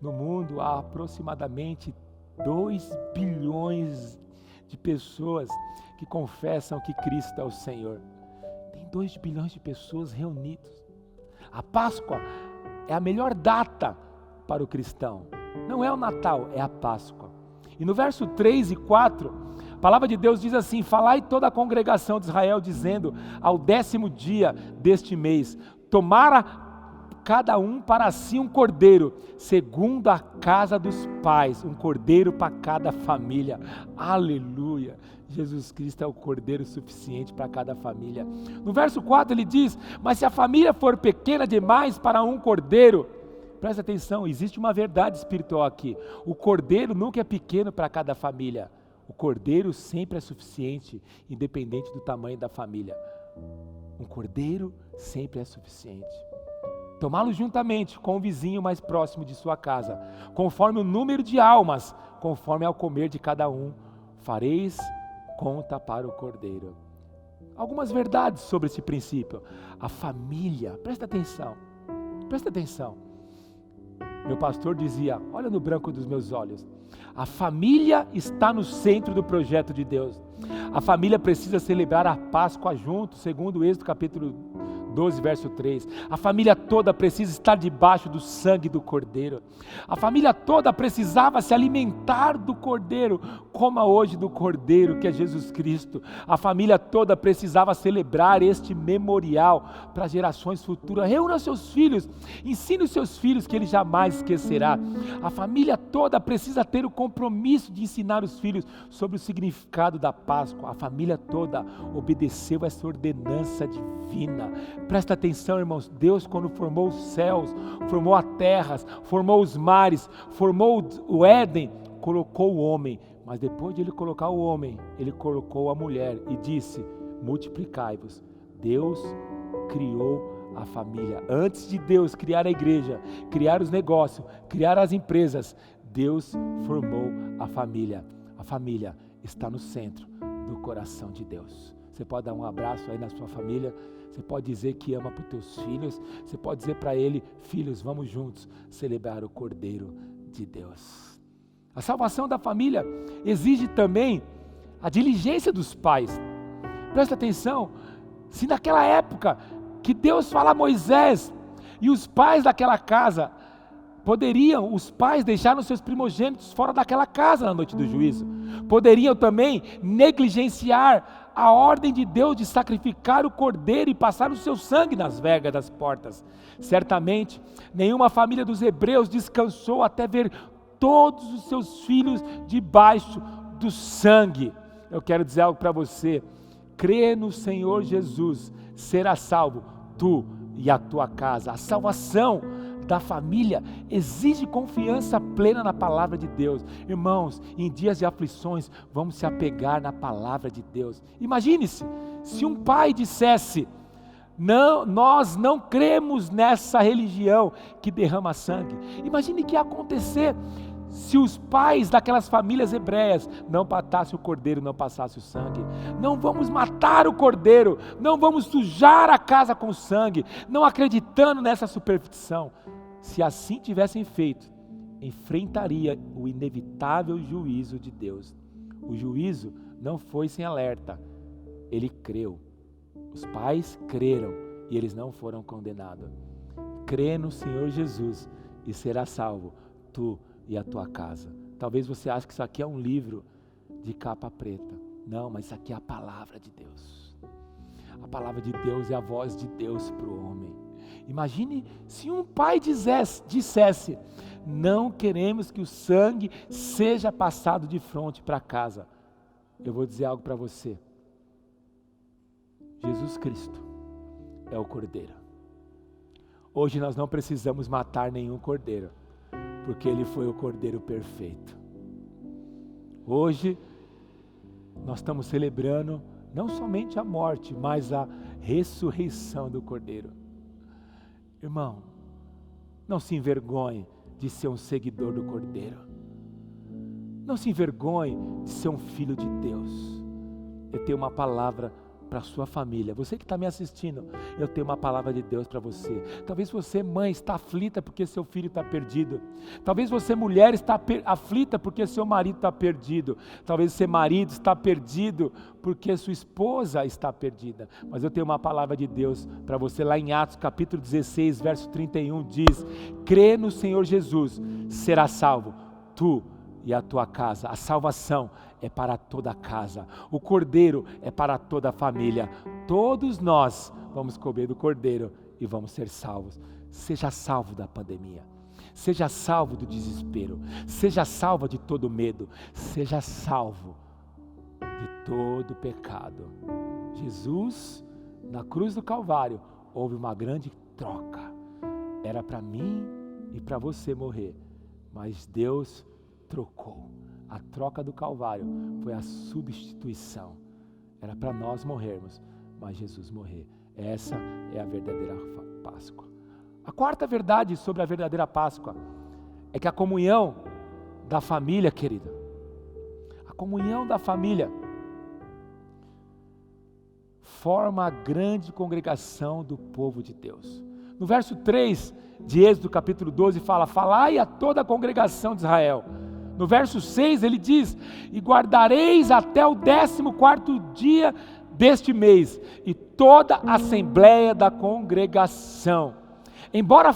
No mundo há aproximadamente 2 bilhões de pessoas que confessam que Cristo é o Senhor. Tem 2 bilhões de pessoas reunidas. A Páscoa é a melhor data para o cristão. Não é o Natal, é a Páscoa. E no verso 3 e 4, a palavra de Deus diz assim: falai toda a congregação de Israel, dizendo, ao 10º dia deste mês, tomara cada um para si um cordeiro, segundo a casa dos pais, um cordeiro para cada família. Aleluia! Jesus Cristo é o cordeiro suficiente para cada família. No verso 4 ele diz, mas se a família for pequena demais para um cordeiro, presta atenção, existe uma verdade espiritual aqui. O cordeiro nunca é pequeno para cada família. O cordeiro sempre é suficiente, independente do tamanho da família. Um cordeiro sempre é suficiente. tomá-lo juntamente com o vizinho mais próximo de sua casa, conforme o número de almas, conforme ao comer de cada um, fareis conta para o cordeiro. Algumas verdades sobre esse princípio. A família, presta atenção. Meu pastor dizia, olha no branco dos meus olhos, a família está no centro do projeto de Deus. A família precisa celebrar a Páscoa junto, segundo o Êxodo capítulo 12, verso 3. A família toda precisa estar debaixo do sangue do Cordeiro. A família toda precisava se alimentar do Cordeiro, coma hoje do Cordeiro que é Jesus Cristo. A família toda precisava celebrar este memorial para gerações futuras. Reúna seus filhos, ensine os seus filhos que ele jamais esquecerá. A família toda precisa ter o compromisso de ensinar os filhos sobre o significado da Páscoa. A família toda obedeceu essa ordenança divina. Presta atenção, irmãos, Deus quando formou os céus, formou a terra, formou os mares, formou o Éden, colocou o homem, mas depois de ele colocar o homem, ele colocou a mulher e disse, multiplicai-vos. Deus criou a família. Antes de Deus criar a igreja, criar os negócios, criar as empresas, Deus formou a família. A família está no centro do coração de Deus. Você pode dar um abraço aí na sua família, você pode dizer que ama para os teus filhos, você pode dizer para ele, filhos, vamos juntos celebrar o Cordeiro de Deus. A salvação da família exige também a diligência dos pais. Presta atenção, se naquela época que Deus fala a Moisés e os pais daquela casa, os pais deixaram seus primogênitos fora daquela casa na noite do juízo, poderiam também negligenciar a ordem de Deus de sacrificar o cordeiro e passar o seu sangue nas vergas das portas. Certamente, nenhuma família dos hebreus descansou até ver todos os seus filhos debaixo do sangue. Eu quero dizer algo para você, crê no Senhor Jesus, será salvo, tu e a tua casa. A salvação da família exige confiança plena na palavra de Deus. Irmãos, em dias de aflições, vamos se apegar na palavra de Deus. Imagine-se, se um pai dissesse, não, nós não cremos nessa religião que derrama sangue. Imagine o que ia acontecer se os pais daquelas famílias hebreias não matassem o cordeiro, não passassem o sangue. Não vamos matar o cordeiro, não vamos sujar a casa com sangue, não acreditando nessa superstição. Se assim tivessem feito, enfrentaria o inevitável juízo de Deus. O juízo não foi sem alerta, ele creu. Os pais creram e eles não foram condenados. Crê no Senhor Jesus e será salvo, tu e a tua casa. Talvez você ache que isso aqui é um livro de capa preta. Não, mas isso aqui é a palavra de Deus. A palavra de Deus é a voz de Deus para o homem. Imagine se um pai dissesse, não queremos que o sangue seja passado de frente para casa. Eu vou dizer algo para você. Jesus Cristo é o Cordeiro. Hoje nós não precisamos matar nenhum cordeiro, porque Ele foi o Cordeiro perfeito. Hoje nós estamos celebrando não somente a morte, mas a ressurreição do Cordeiro. Irmão, não se envergonhe de ser um seguidor do Cordeiro. Não se envergonhe de ser um filho de Deus. Eu tenho uma palavra para a sua família. Você que está me assistindo, eu tenho uma palavra de Deus para você. Talvez você, mãe, está aflita porque seu filho está perdido. Talvez você, mulher, está aflita porque seu marido está perdido. Talvez você, marido, está perdido porque sua esposa está perdida. Mas eu tenho uma palavra de Deus para você lá em Atos capítulo 16, verso 31, diz, crê no Senhor Jesus, será salvo, tu e a tua casa. A salvação é para toda a casa, o Cordeiro é para toda a família. Todos nós vamos comer do Cordeiro e vamos ser salvos. Seja salvo da pandemia, seja salvo do desespero, seja salvo de todo medo, seja salvo de todo pecado. Jesus, na cruz do Calvário, houve uma grande troca. Era para mim e para você morrer, mas Deus trocou. A troca do Calvário foi a substituição. Era para nós morrermos, mas Jesus morrer. Essa é a verdadeira Páscoa. A quarta verdade sobre a verdadeira Páscoa é que a comunhão da família, querido, a comunhão da família forma a grande congregação do povo de Deus. No verso 3 de Êxodo capítulo 12 fala: falai a toda a congregação de Israel. No verso 6 ele diz: e guardareis até o 14º dia deste mês, e toda a assembleia da congregação. Embora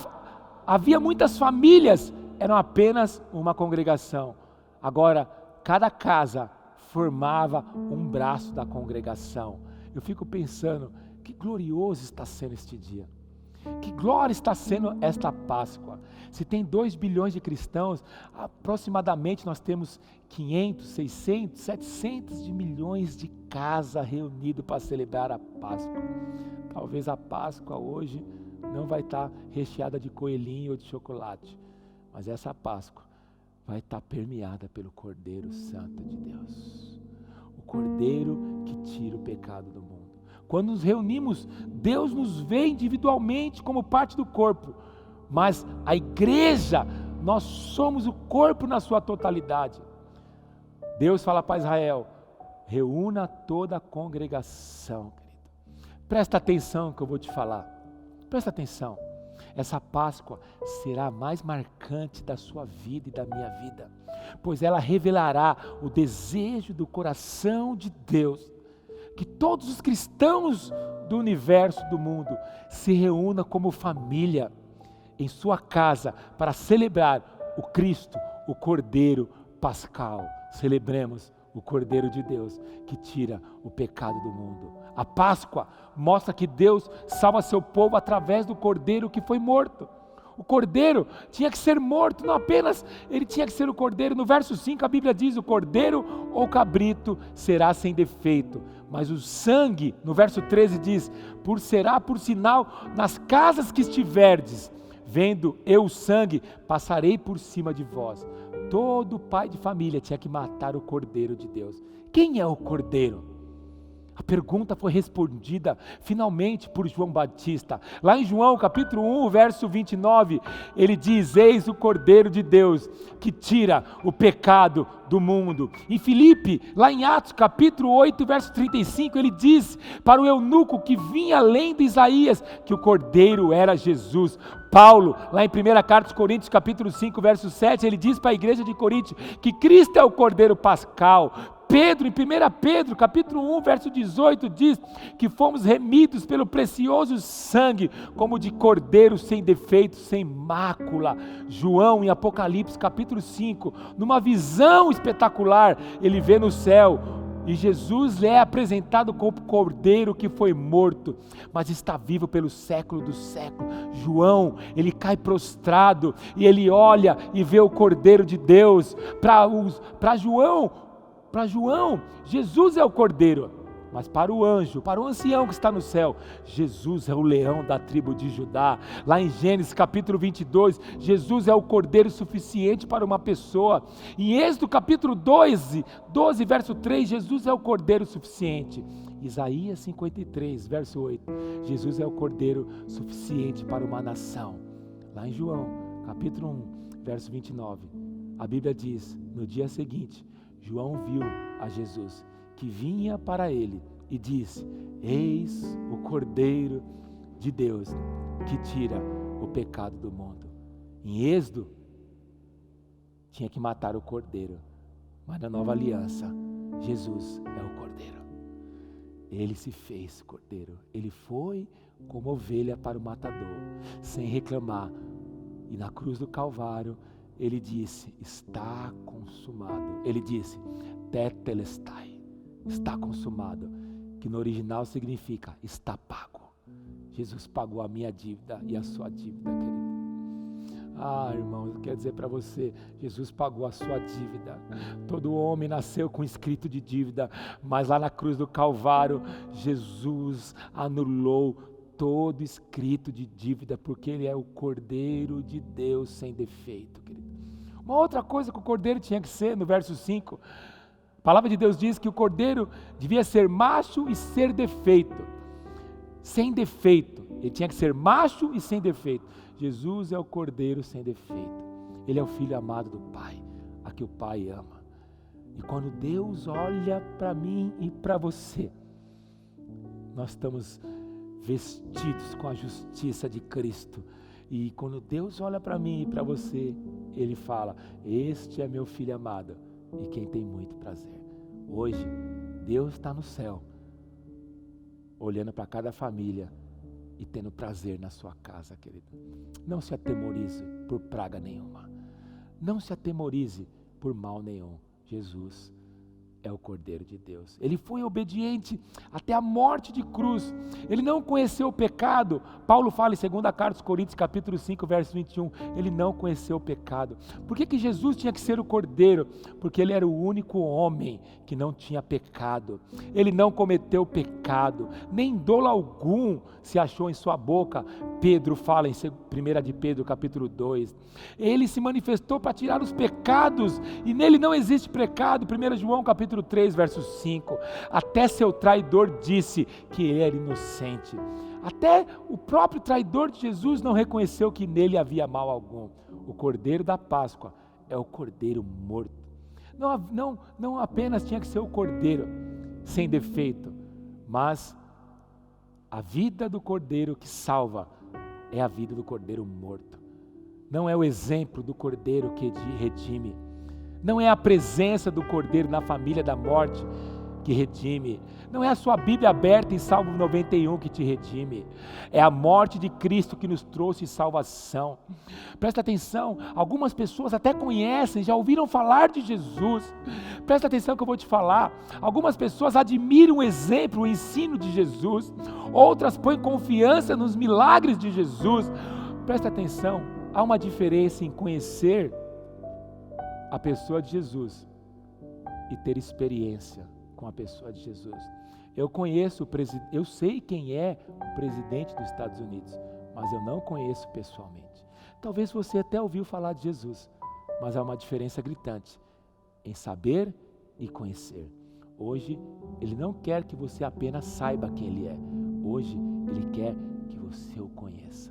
havia muitas famílias, eram apenas uma congregação. Agora, cada casa formava um braço da congregação. Eu fico pensando, que glorioso está sendo este dia. Que glória está sendo esta Páscoa. Se tem 2 bilhões de cristãos, aproximadamente nós temos 500, 600, 700 de milhões de casas reunidas para celebrar a Páscoa. Talvez a Páscoa hoje não vai estar recheada de coelhinho ou de chocolate, mas essa Páscoa vai estar permeada pelo Cordeiro Santo de Deus. O Cordeiro que tira o pecado do mundo. Quando nos reunimos, Deus nos vê individualmente como parte do corpo, mas a igreja, nós somos o corpo na sua totalidade. Deus fala para Israel: reúna toda a congregação, querido. Presta atenção no que eu vou te falar. Presta atenção. Essa Páscoa será a mais marcante da sua vida e da minha vida, pois ela revelará o desejo do coração de Deus, que todos os cristãos do universo, do mundo, se reúnam como família em sua casa para celebrar o Cristo, o Cordeiro Pascal. Celebremos o Cordeiro de Deus que tira o pecado do mundo. A Páscoa mostra que Deus salva seu povo através do Cordeiro que foi morto. O Cordeiro tinha que ser morto, não apenas ele tinha que ser o Cordeiro. No verso 5 a Bíblia diz: o Cordeiro ou cabrito será sem defeito, mas o sangue, no verso 13 diz: será por sinal nas casas que estiverdes, vendo eu o sangue, passarei por cima de vós. Todo pai de família tinha que matar o Cordeiro de Deus. Quem é o Cordeiro? A pergunta foi respondida finalmente por João Batista. Lá em João capítulo 1, verso 29, ele diz: eis o Cordeiro de Deus que tira o pecado do mundo. Em Filipe, lá em Atos capítulo 8, verso 35, ele diz para o eunuco que vinha lendo Isaías que o Cordeiro era Jesus. Paulo, lá em 1 Carta aos Coríntios capítulo 5, verso 7, ele diz para a igreja de Corinto que Cristo é o Cordeiro Pascal. Pedro, em 1 Pedro, capítulo 1, verso 18, diz que fomos remidos pelo precioso sangue, como de cordeiro sem defeito, sem mácula. João, em Apocalipse, capítulo 5, numa visão espetacular, ele vê no céu, e Jesus lhe é apresentado como cordeiro que foi morto, mas está vivo pelo século dos séculos. João, ele cai prostrado, e ele olha e vê o Cordeiro de Deus. Para João, Jesus é o Cordeiro, mas para o anjo, para o ancião que está no céu, Jesus é o leão da tribo de Judá. Lá em Gênesis capítulo 22, Jesus é o Cordeiro suficiente para uma pessoa. Em Êxodo capítulo 12, verso 3, Jesus é o Cordeiro suficiente. Isaías 53, verso 8, Jesus é o Cordeiro suficiente para uma nação. Lá em João capítulo 1, verso 29, a Bíblia diz: no dia seguinte, João viu a Jesus que vinha para ele e disse: eis o Cordeiro de Deus que tira o pecado do mundo. Em Êxodo, tinha que matar o Cordeiro, mas na nova aliança, Jesus é o Cordeiro. Ele se fez Cordeiro, ele foi como ovelha para o matador, sem reclamar, e na cruz do Calvário, ele disse: está consumado. Ele disse: tetelestai, está consumado, que no original significa está pago. Jesus pagou a minha dívida e a sua dívida, querido. Ah, irmão, eu quero dizer para você, Jesus pagou a sua dívida. Todo homem nasceu com escrito de dívida, mas lá na cruz do Calvário, Jesus anulou todo escrito de dívida, porque ele é o Cordeiro de Deus sem defeito, querido. Uma outra coisa que o Cordeiro tinha que ser, no verso 5, a palavra de Deus diz que o Cordeiro devia ser macho e sem defeito. Ele tinha que ser macho e sem defeito. Jesus é o Cordeiro sem defeito. Ele é o Filho amado do Pai, a que o Pai ama. E quando Deus olha para mim e para você, nós estamos vestidos com a justiça de Cristo. E quando Deus olha para mim e para você, Ele fala: este é meu Filho amado e quem tem muito prazer. Hoje, Deus está no céu, olhando para cada família e tendo prazer na sua casa, querido. Não se atemorize por praga nenhuma. Não se atemorize por mal nenhum. Jesus é o Cordeiro de Deus. Ele foi obediente até a morte de cruz. Ele não conheceu o pecado. Paulo fala em 2 carta aos Coríntios, capítulo 5, verso 21. Ele não conheceu o pecado. Por que Jesus tinha que ser o Cordeiro? Porque ele era o único homem que não tinha pecado. Ele não cometeu pecado. Nem dolo algum se achou em sua boca. Pedro fala em 1 de Pedro, capítulo 2. Ele se manifestou para tirar os pecados. E nele não existe pecado. 1 João, capítulo 3, verso 5, até seu traidor disse que ele era inocente. Até o próprio traidor de Jesus não reconheceu que nele havia mal algum. O Cordeiro da Páscoa é o Cordeiro morto. Não apenas tinha que ser o Cordeiro sem defeito, mas a vida do Cordeiro que salva é a vida do Cordeiro morto. Não é o exemplo do Cordeiro que redime. Não é a presença do Cordeiro na família da morte que redime. Não é a sua Bíblia aberta em Salmo 91 que te redime. É a morte de Cristo que nos trouxe salvação. Presta atenção, algumas pessoas até conhecem, já ouviram falar de Jesus. Presta atenção que eu vou te falar. Algumas pessoas admiram o exemplo, o ensino de Jesus. Outras põem confiança nos milagres de Jesus. Presta atenção, há uma diferença em conhecer a pessoa de Jesus e ter experiência com a pessoa de Jesus. Eu sei quem é o presidente dos Estados Unidos, mas eu não conheço pessoalmente. Talvez você até ouviu falar de Jesus, mas há uma diferença gritante em saber e conhecer. Hoje, Ele não quer que você apenas saiba quem Ele é. Hoje, Ele quer que você o conheça.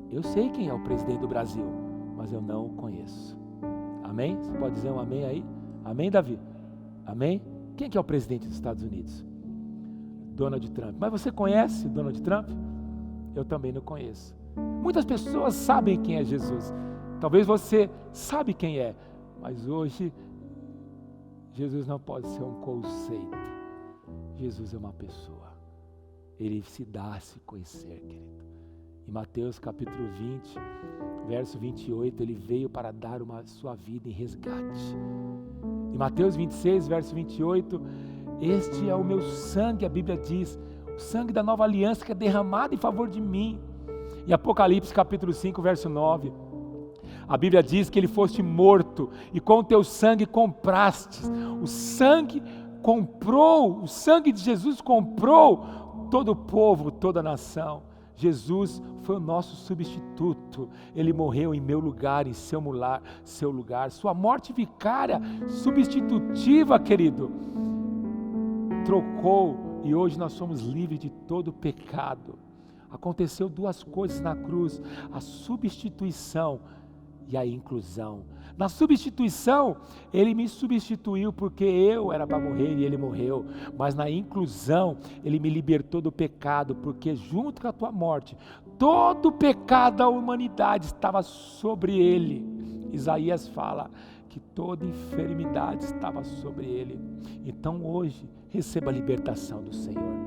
Eu sei quem é o presidente do Brasil, mas eu não o conheço. Amém? Você pode dizer um amém aí? Amém, Davi? Amém? Quem que é o presidente dos Estados Unidos? Donald Trump. Mas você conhece Donald Trump? Eu também não conheço. Muitas pessoas sabem quem é Jesus. Talvez você sabe quem é, mas hoje Jesus não pode ser um conceito. Jesus é uma pessoa. Ele se dá a se conhecer, querido. Em Mateus capítulo 20, verso 28, ele veio para dar sua vida em resgate. Em Mateus 26, verso 28, este é o meu sangue, a Bíblia diz, o sangue da nova aliança que é derramado em favor de mim. Em Apocalipse capítulo 5, verso 9, a Bíblia diz que ele foste morto e com o teu sangue comprastes. O sangue de Jesus comprou todo o povo, toda a nação. Jesus foi o nosso substituto. Ele morreu em meu lugar, em seu lugar. Sua morte vicária, substitutiva, querido, trocou e hoje nós somos livres de todo pecado. Aconteceu duas coisas na cruz: a substituição e a inclusão. Na substituição, Ele me substituiu porque eu era para morrer e Ele morreu. Mas na inclusão, Ele me libertou do pecado, porque junto com a tua morte, todo o pecado da humanidade estava sobre Ele. Isaías fala que toda enfermidade estava sobre Ele. Então hoje, receba a libertação do Senhor.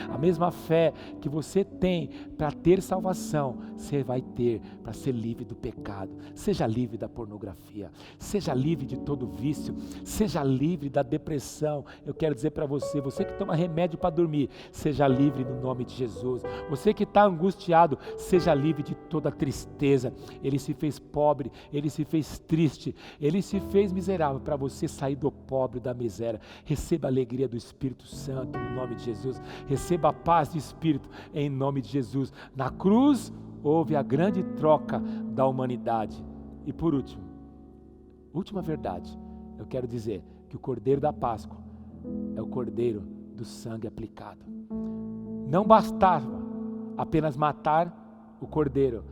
A mesma fé que você tem para ter salvação, você vai ter para ser livre do pecado. Seja livre da pornografia, seja livre de todo vício, seja livre da depressão. Eu quero dizer para você, você que toma remédio para dormir, seja livre no nome de Jesus. Você que está angustiado, seja livre de toda tristeza. Ele se fez pobre, Ele se fez triste, Ele se fez miserável para você sair do pobre, da miséria. Receba a alegria do Espírito Santo no nome de Jesus. Receba a paz de Espírito em nome de Jesus. Na cruz houve a grande troca da humanidade. E por último, última verdade, eu quero dizer que o Cordeiro da Páscoa é o Cordeiro do sangue aplicado. Não bastava apenas matar o cordeiro.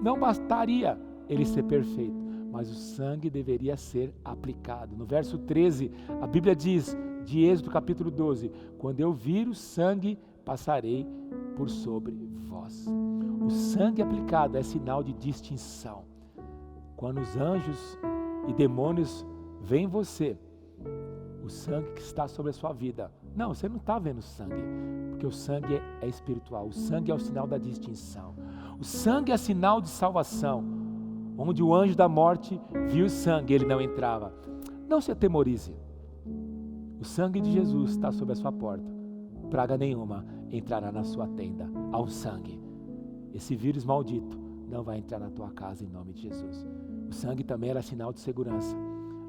Não bastaria ele ser perfeito, mas o sangue deveria ser aplicado. No verso 13, a Bíblia diz, de Êxodo capítulo 12, quando eu vir o sangue, passarei por sobre vós. O sangue aplicado é sinal de distinção. Quando os anjos e demônios veem você, o sangue que está sobre a sua vida, não, você não está vendo sangue, porque o sangue é espiritual, o sangue é o sinal da distinção. O sangue é sinal de salvação. Onde o anjo da morte viu o sangue, ele não entrava. Não se atemorize. O sangue de Jesus está sobre a sua porta. Praga nenhuma entrará na sua tenda. Ao sangue. Esse vírus maldito não vai entrar na tua casa em nome de Jesus. O sangue também era sinal de segurança.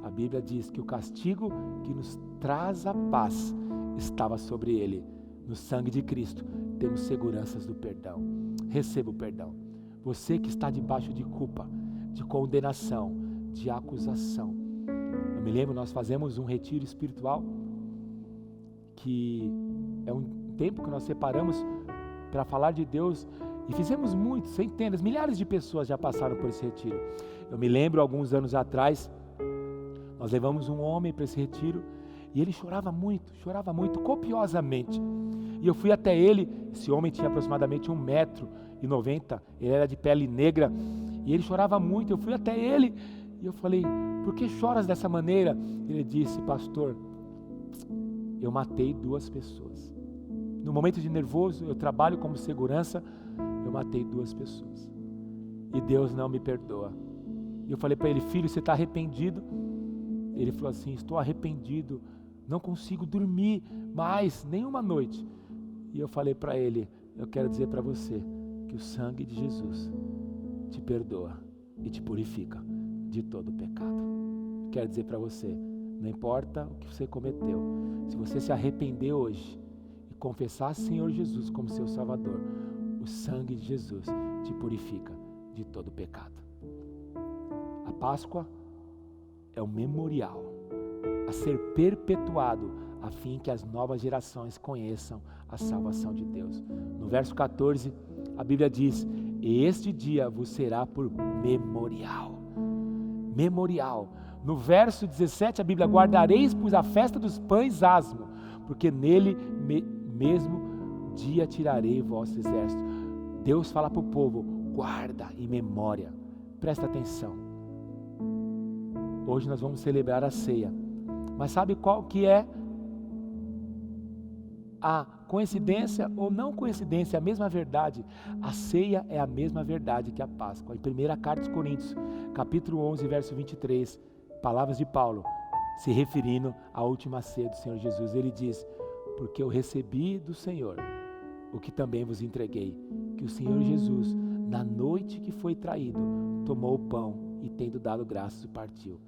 A Bíblia diz que o castigo que nos traz a paz estava sobre ele. No sangue de Cristo temos seguranças do perdão. Receba o perdão. Você que está debaixo de culpa, de condenação, de acusação. Eu me lembro, nós fazemos um retiro espiritual, que é um tempo que nós separamos para falar de Deus, e fizemos muitos, centenas, milhares de pessoas já passaram por esse retiro. Eu me lembro, alguns anos atrás, nós levamos um homem para esse retiro, e ele chorava muito, copiosamente. E eu fui até ele, esse homem tinha aproximadamente 1,90 m, ele era de pele negra, e ele chorava muito. Eu fui até ele e eu falei, por que choras dessa maneira? Ele disse, pastor, eu matei 2 pessoas. No momento de nervoso, eu trabalho como segurança, eu matei 2 pessoas. E Deus não me perdoa. E eu falei para ele, filho, você está arrependido? Ele falou assim, estou arrependido, não consigo dormir mais, nenhuma noite. E eu falei para ele, eu quero dizer para você que o sangue de Jesus te perdoa e te purifica de todo o pecado. Quero dizer para você, não importa o que você cometeu, se você se arrepender hoje e confessar Senhor Jesus como seu Salvador, o sangue de Jesus te purifica de todo o pecado. A Páscoa é um memorial a ser perpetuado a fim que as novas gerações conheçam a salvação de Deus. No verso 14, a Bíblia diz, e este dia vos será por memorial. Memorial. No verso 17, a Bíblia, guardareis, pois, a festa dos pães asmo, porque nele mesmo dia tirarei vosso exército. Deus fala para o povo, guarda em memória. Presta atenção. Hoje nós vamos celebrar a ceia. Mas sabe qual que é a coincidência ou não coincidência, a mesma verdade? A ceia é a mesma verdade que a Páscoa. Em 1ª Carta aos Coríntios, capítulo 11, verso 23, palavras de Paulo, se referindo à última ceia do Senhor Jesus, ele diz, porque eu recebi do Senhor o que também vos entreguei, que o Senhor Jesus, na noite que foi traído, tomou o pão e, tendo dado graças, o partiu.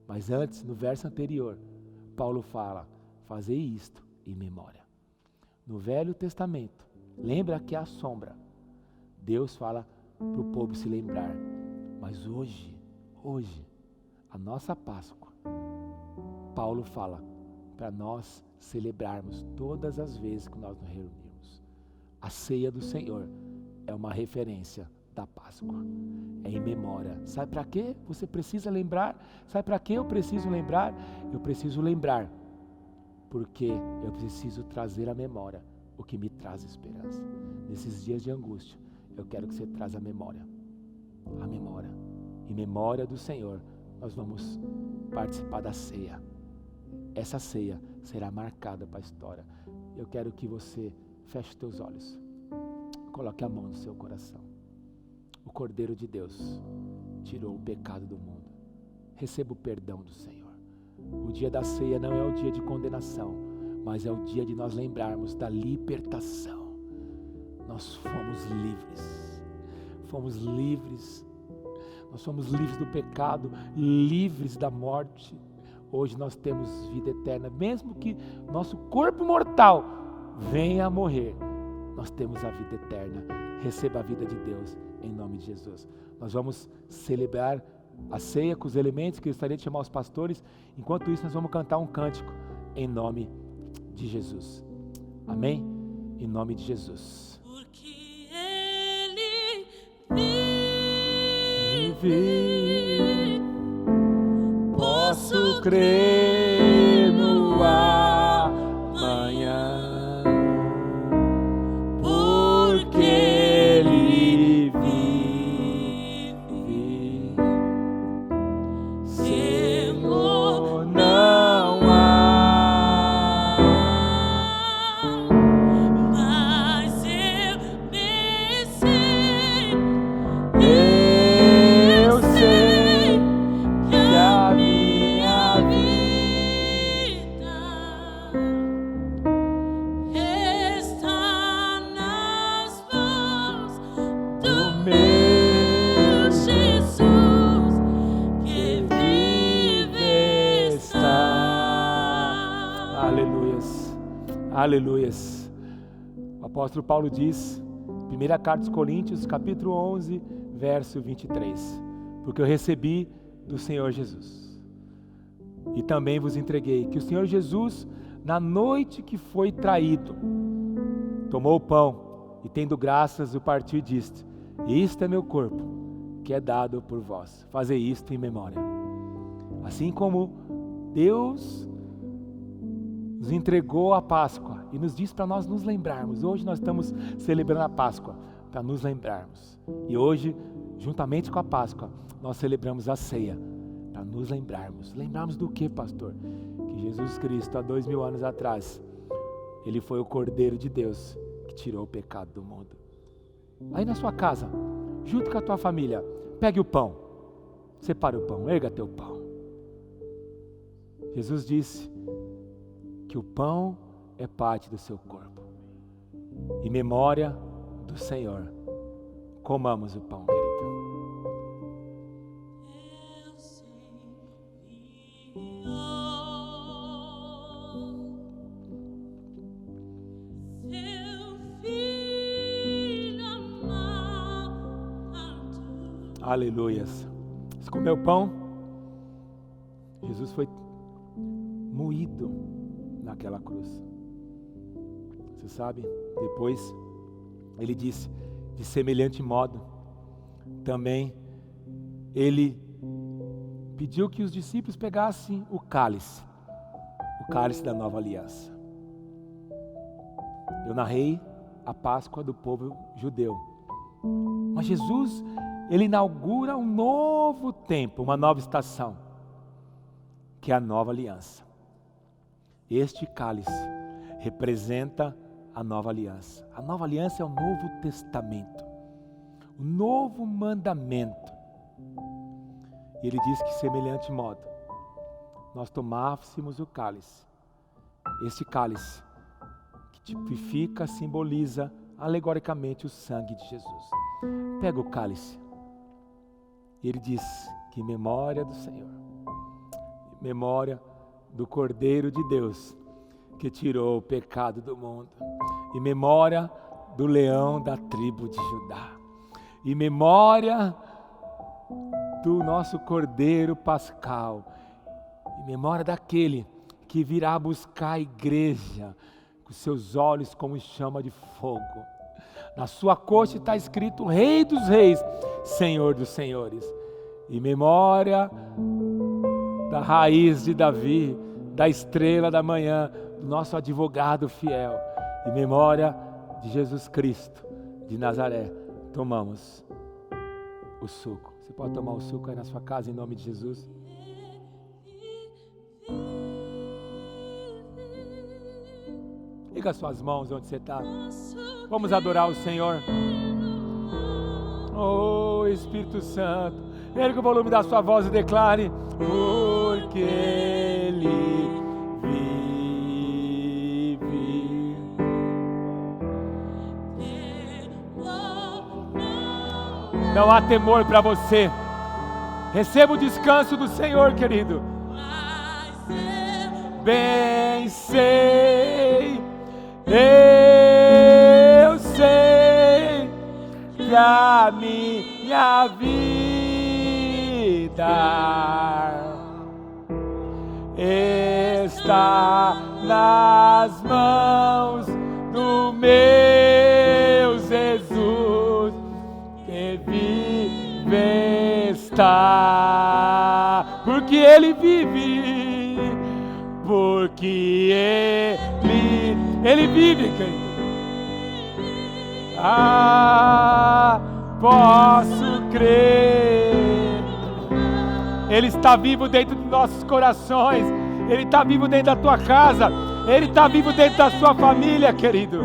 Mas antes, no verso anterior, Paulo fala, fazei isto em memória. No Velho Testamento, lembra que é a sombra. Deus fala para o povo se lembrar. Mas hoje, a nossa Páscoa, Paulo fala para nós celebrarmos todas as vezes que nós nos reunimos. A ceia do Senhor é uma referência da Páscoa. É em memória. Sabe para quê? Você precisa lembrar. Sabe para que eu preciso lembrar? Eu preciso lembrar porque eu preciso trazer à memória o que me traz esperança. Nesses dias de angústia, eu quero que você traga a memória. A memória. Em memória do Senhor, nós vamos participar da ceia. Essa ceia será marcada para a história. Eu quero que você feche os teus olhos. Coloque a mão no seu coração. O Cordeiro de Deus tirou o pecado do mundo. Receba o perdão do Senhor. O dia da ceia não é o dia de condenação, mas é o dia de nós lembrarmos da libertação. Nós fomos livres. Fomos livres. Nós somos livres do pecado, livres da morte. Hoje nós temos vida eterna. Mesmo que nosso corpo mortal venha a morrer, nós temos a vida eterna. Receba a vida de Deus em nome de Jesus. Nós vamos celebrar a ceia com os elementos que eu gostaria de chamar os pastores. Enquanto isso, nós vamos cantar um cântico em nome de Jesus. Amém? Em nome de Jesus. Porque vir. Posso crer no amanhã, porque Ele vive. Senhor, não há, Mas eu bem sei, eu sei que a minha vida está nas mãos do do meu Jesus que vive está. Aleluias, aleluias. O apóstolo Paulo diz, primeira carta aos Coríntios, capítulo 11, verso 23, porque eu recebi do Senhor Jesus e também vos entreguei, que o Senhor Jesus, na noite que foi traído, tomou o pão e, tendo graças, o partiu e disse: isto é meu corpo, que é dado por vós, fazei isto em memória. Assim como Deus nos entregou a Páscoa e nos diz para nós nos lembrarmos. Hoje nós estamos celebrando a Páscoa para nos lembrarmos. E hoje, juntamente com a Páscoa, nós celebramos a ceia para nos lembrarmos. Lembrarmos do que, pastor? Que Jesus Cristo, há 2000 anos atrás, Ele foi o Cordeiro de Deus que tirou o pecado do mundo. Aí na sua casa, junto com a tua família, pegue o pão, separe o pão, erga teu pão. Jesus disse que o pão é parte do seu corpo. Em memória do Senhor, comamos o pão, querido. Eu sei seu filho amado. Aleluias. Você comeu o pão? Jesus foi moído naquela cruz. Você sabe? Depois ele disse, de semelhante modo, também ele pediu que os discípulos pegassem o cálice da nova aliança. Eu narrei a Páscoa do povo judeu, mas Jesus, ele inaugura um novo tempo, uma nova estação, que é a nova aliança. Este cálice representa a nova aliança. A nova aliança é o Novo Testamento, o novo mandamento. E ele diz que, semelhante modo, nós tomássemos o cálice. Este cálice que tipifica, simboliza alegoricamente o sangue de Jesus. Pega o cálice. E ele diz que, em memória do Senhor, em memória do Cordeiro de Deus que tirou o pecado do mundo, em memória do leão da tribo de Judá, em memória do nosso Cordeiro Pascal, em memória daquele que virá buscar a igreja com seus olhos como chama de fogo. Na sua coxa está escrito Rei dos Reis, Senhor dos Senhores. Em memória da raiz de Davi, da estrela da manhã, do nosso advogado fiel, em memória de Jesus Cristo de Nazaré, tomamos o suco. Você pode tomar o suco aí na sua casa, em nome de Jesus. Liga suas mãos onde você está. Vamos adorar o Senhor. Oh, Espírito Santo, erga o volume da sua voz e declare: porque Ele vive. Não há temor para você. Receba o descanso do Senhor, querido. Bem sei, eu sei que a minha vida está nas mãos do meu Jesus, que vive está. está, porque Ele vive, porque Ele vive, querido. Posso crer. Ele está vivo dentro dos nossos corações. Ele está vivo dentro da tua casa. Ele está vivo dentro da sua família, querido.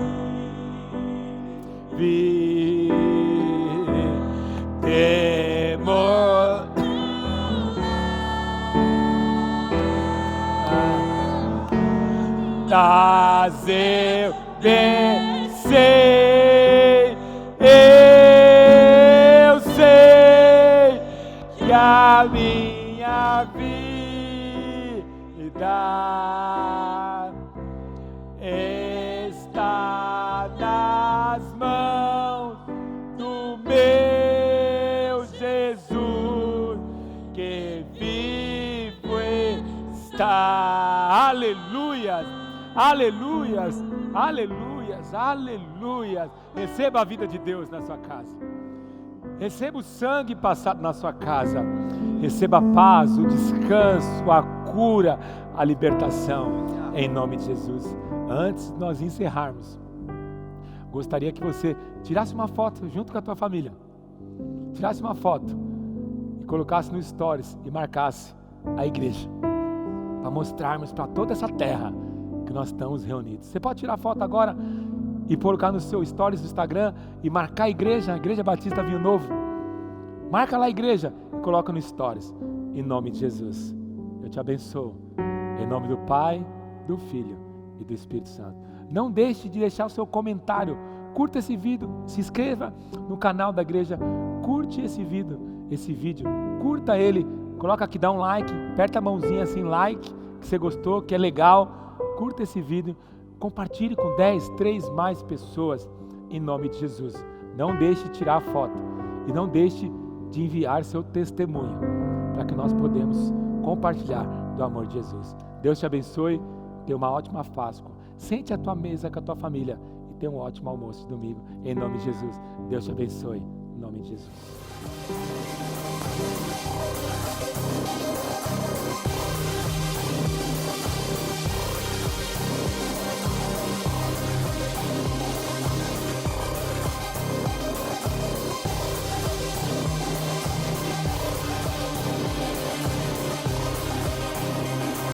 Temor. Mas eu vencei. Eu sei que a minha vida está nas mãos do meu Jesus, que vivo está. Aleluias, aleluias, aleluias, aleluias. Receba a vida de Deus na sua casa. Receba o sangue passado na sua casa. Receba a paz, o descanso, a cura, a libertação, em nome de Jesus. Antes de nós encerrarmos, gostaria que você tirasse uma foto junto com a tua família. Tirasse uma foto e colocasse no Stories e marcasse a igreja, para mostrarmos para toda essa terra que nós estamos reunidos. Você pode tirar a foto agora e colocar no seu Stories do Instagram e marcar a Igreja Batista Vinho Novo. Marca lá a igreja e coloca no Stories, em nome de Jesus. Eu te abençoo, em nome do Pai, do Filho e do Espírito Santo. Não deixe de deixar o seu comentário. Curta esse vídeo, se inscreva no canal da igreja, curte esse vídeo, curta ele, coloca aqui, dá um like, aperta a mãozinha assim, like, que você gostou, que é legal, curta esse vídeo, compartilhe com 10, 3 mais pessoas, em nome de Jesus. Não deixe de tirar a foto e não deixe de enviar seu testemunho, para que nós podemos compartilhar do amor de Jesus. Deus te abençoe, tenha uma ótima Páscoa, sente à tua mesa com a tua família e tenha um ótimo almoço de domingo, em nome de Jesus. Deus te abençoe, em nome de Jesus.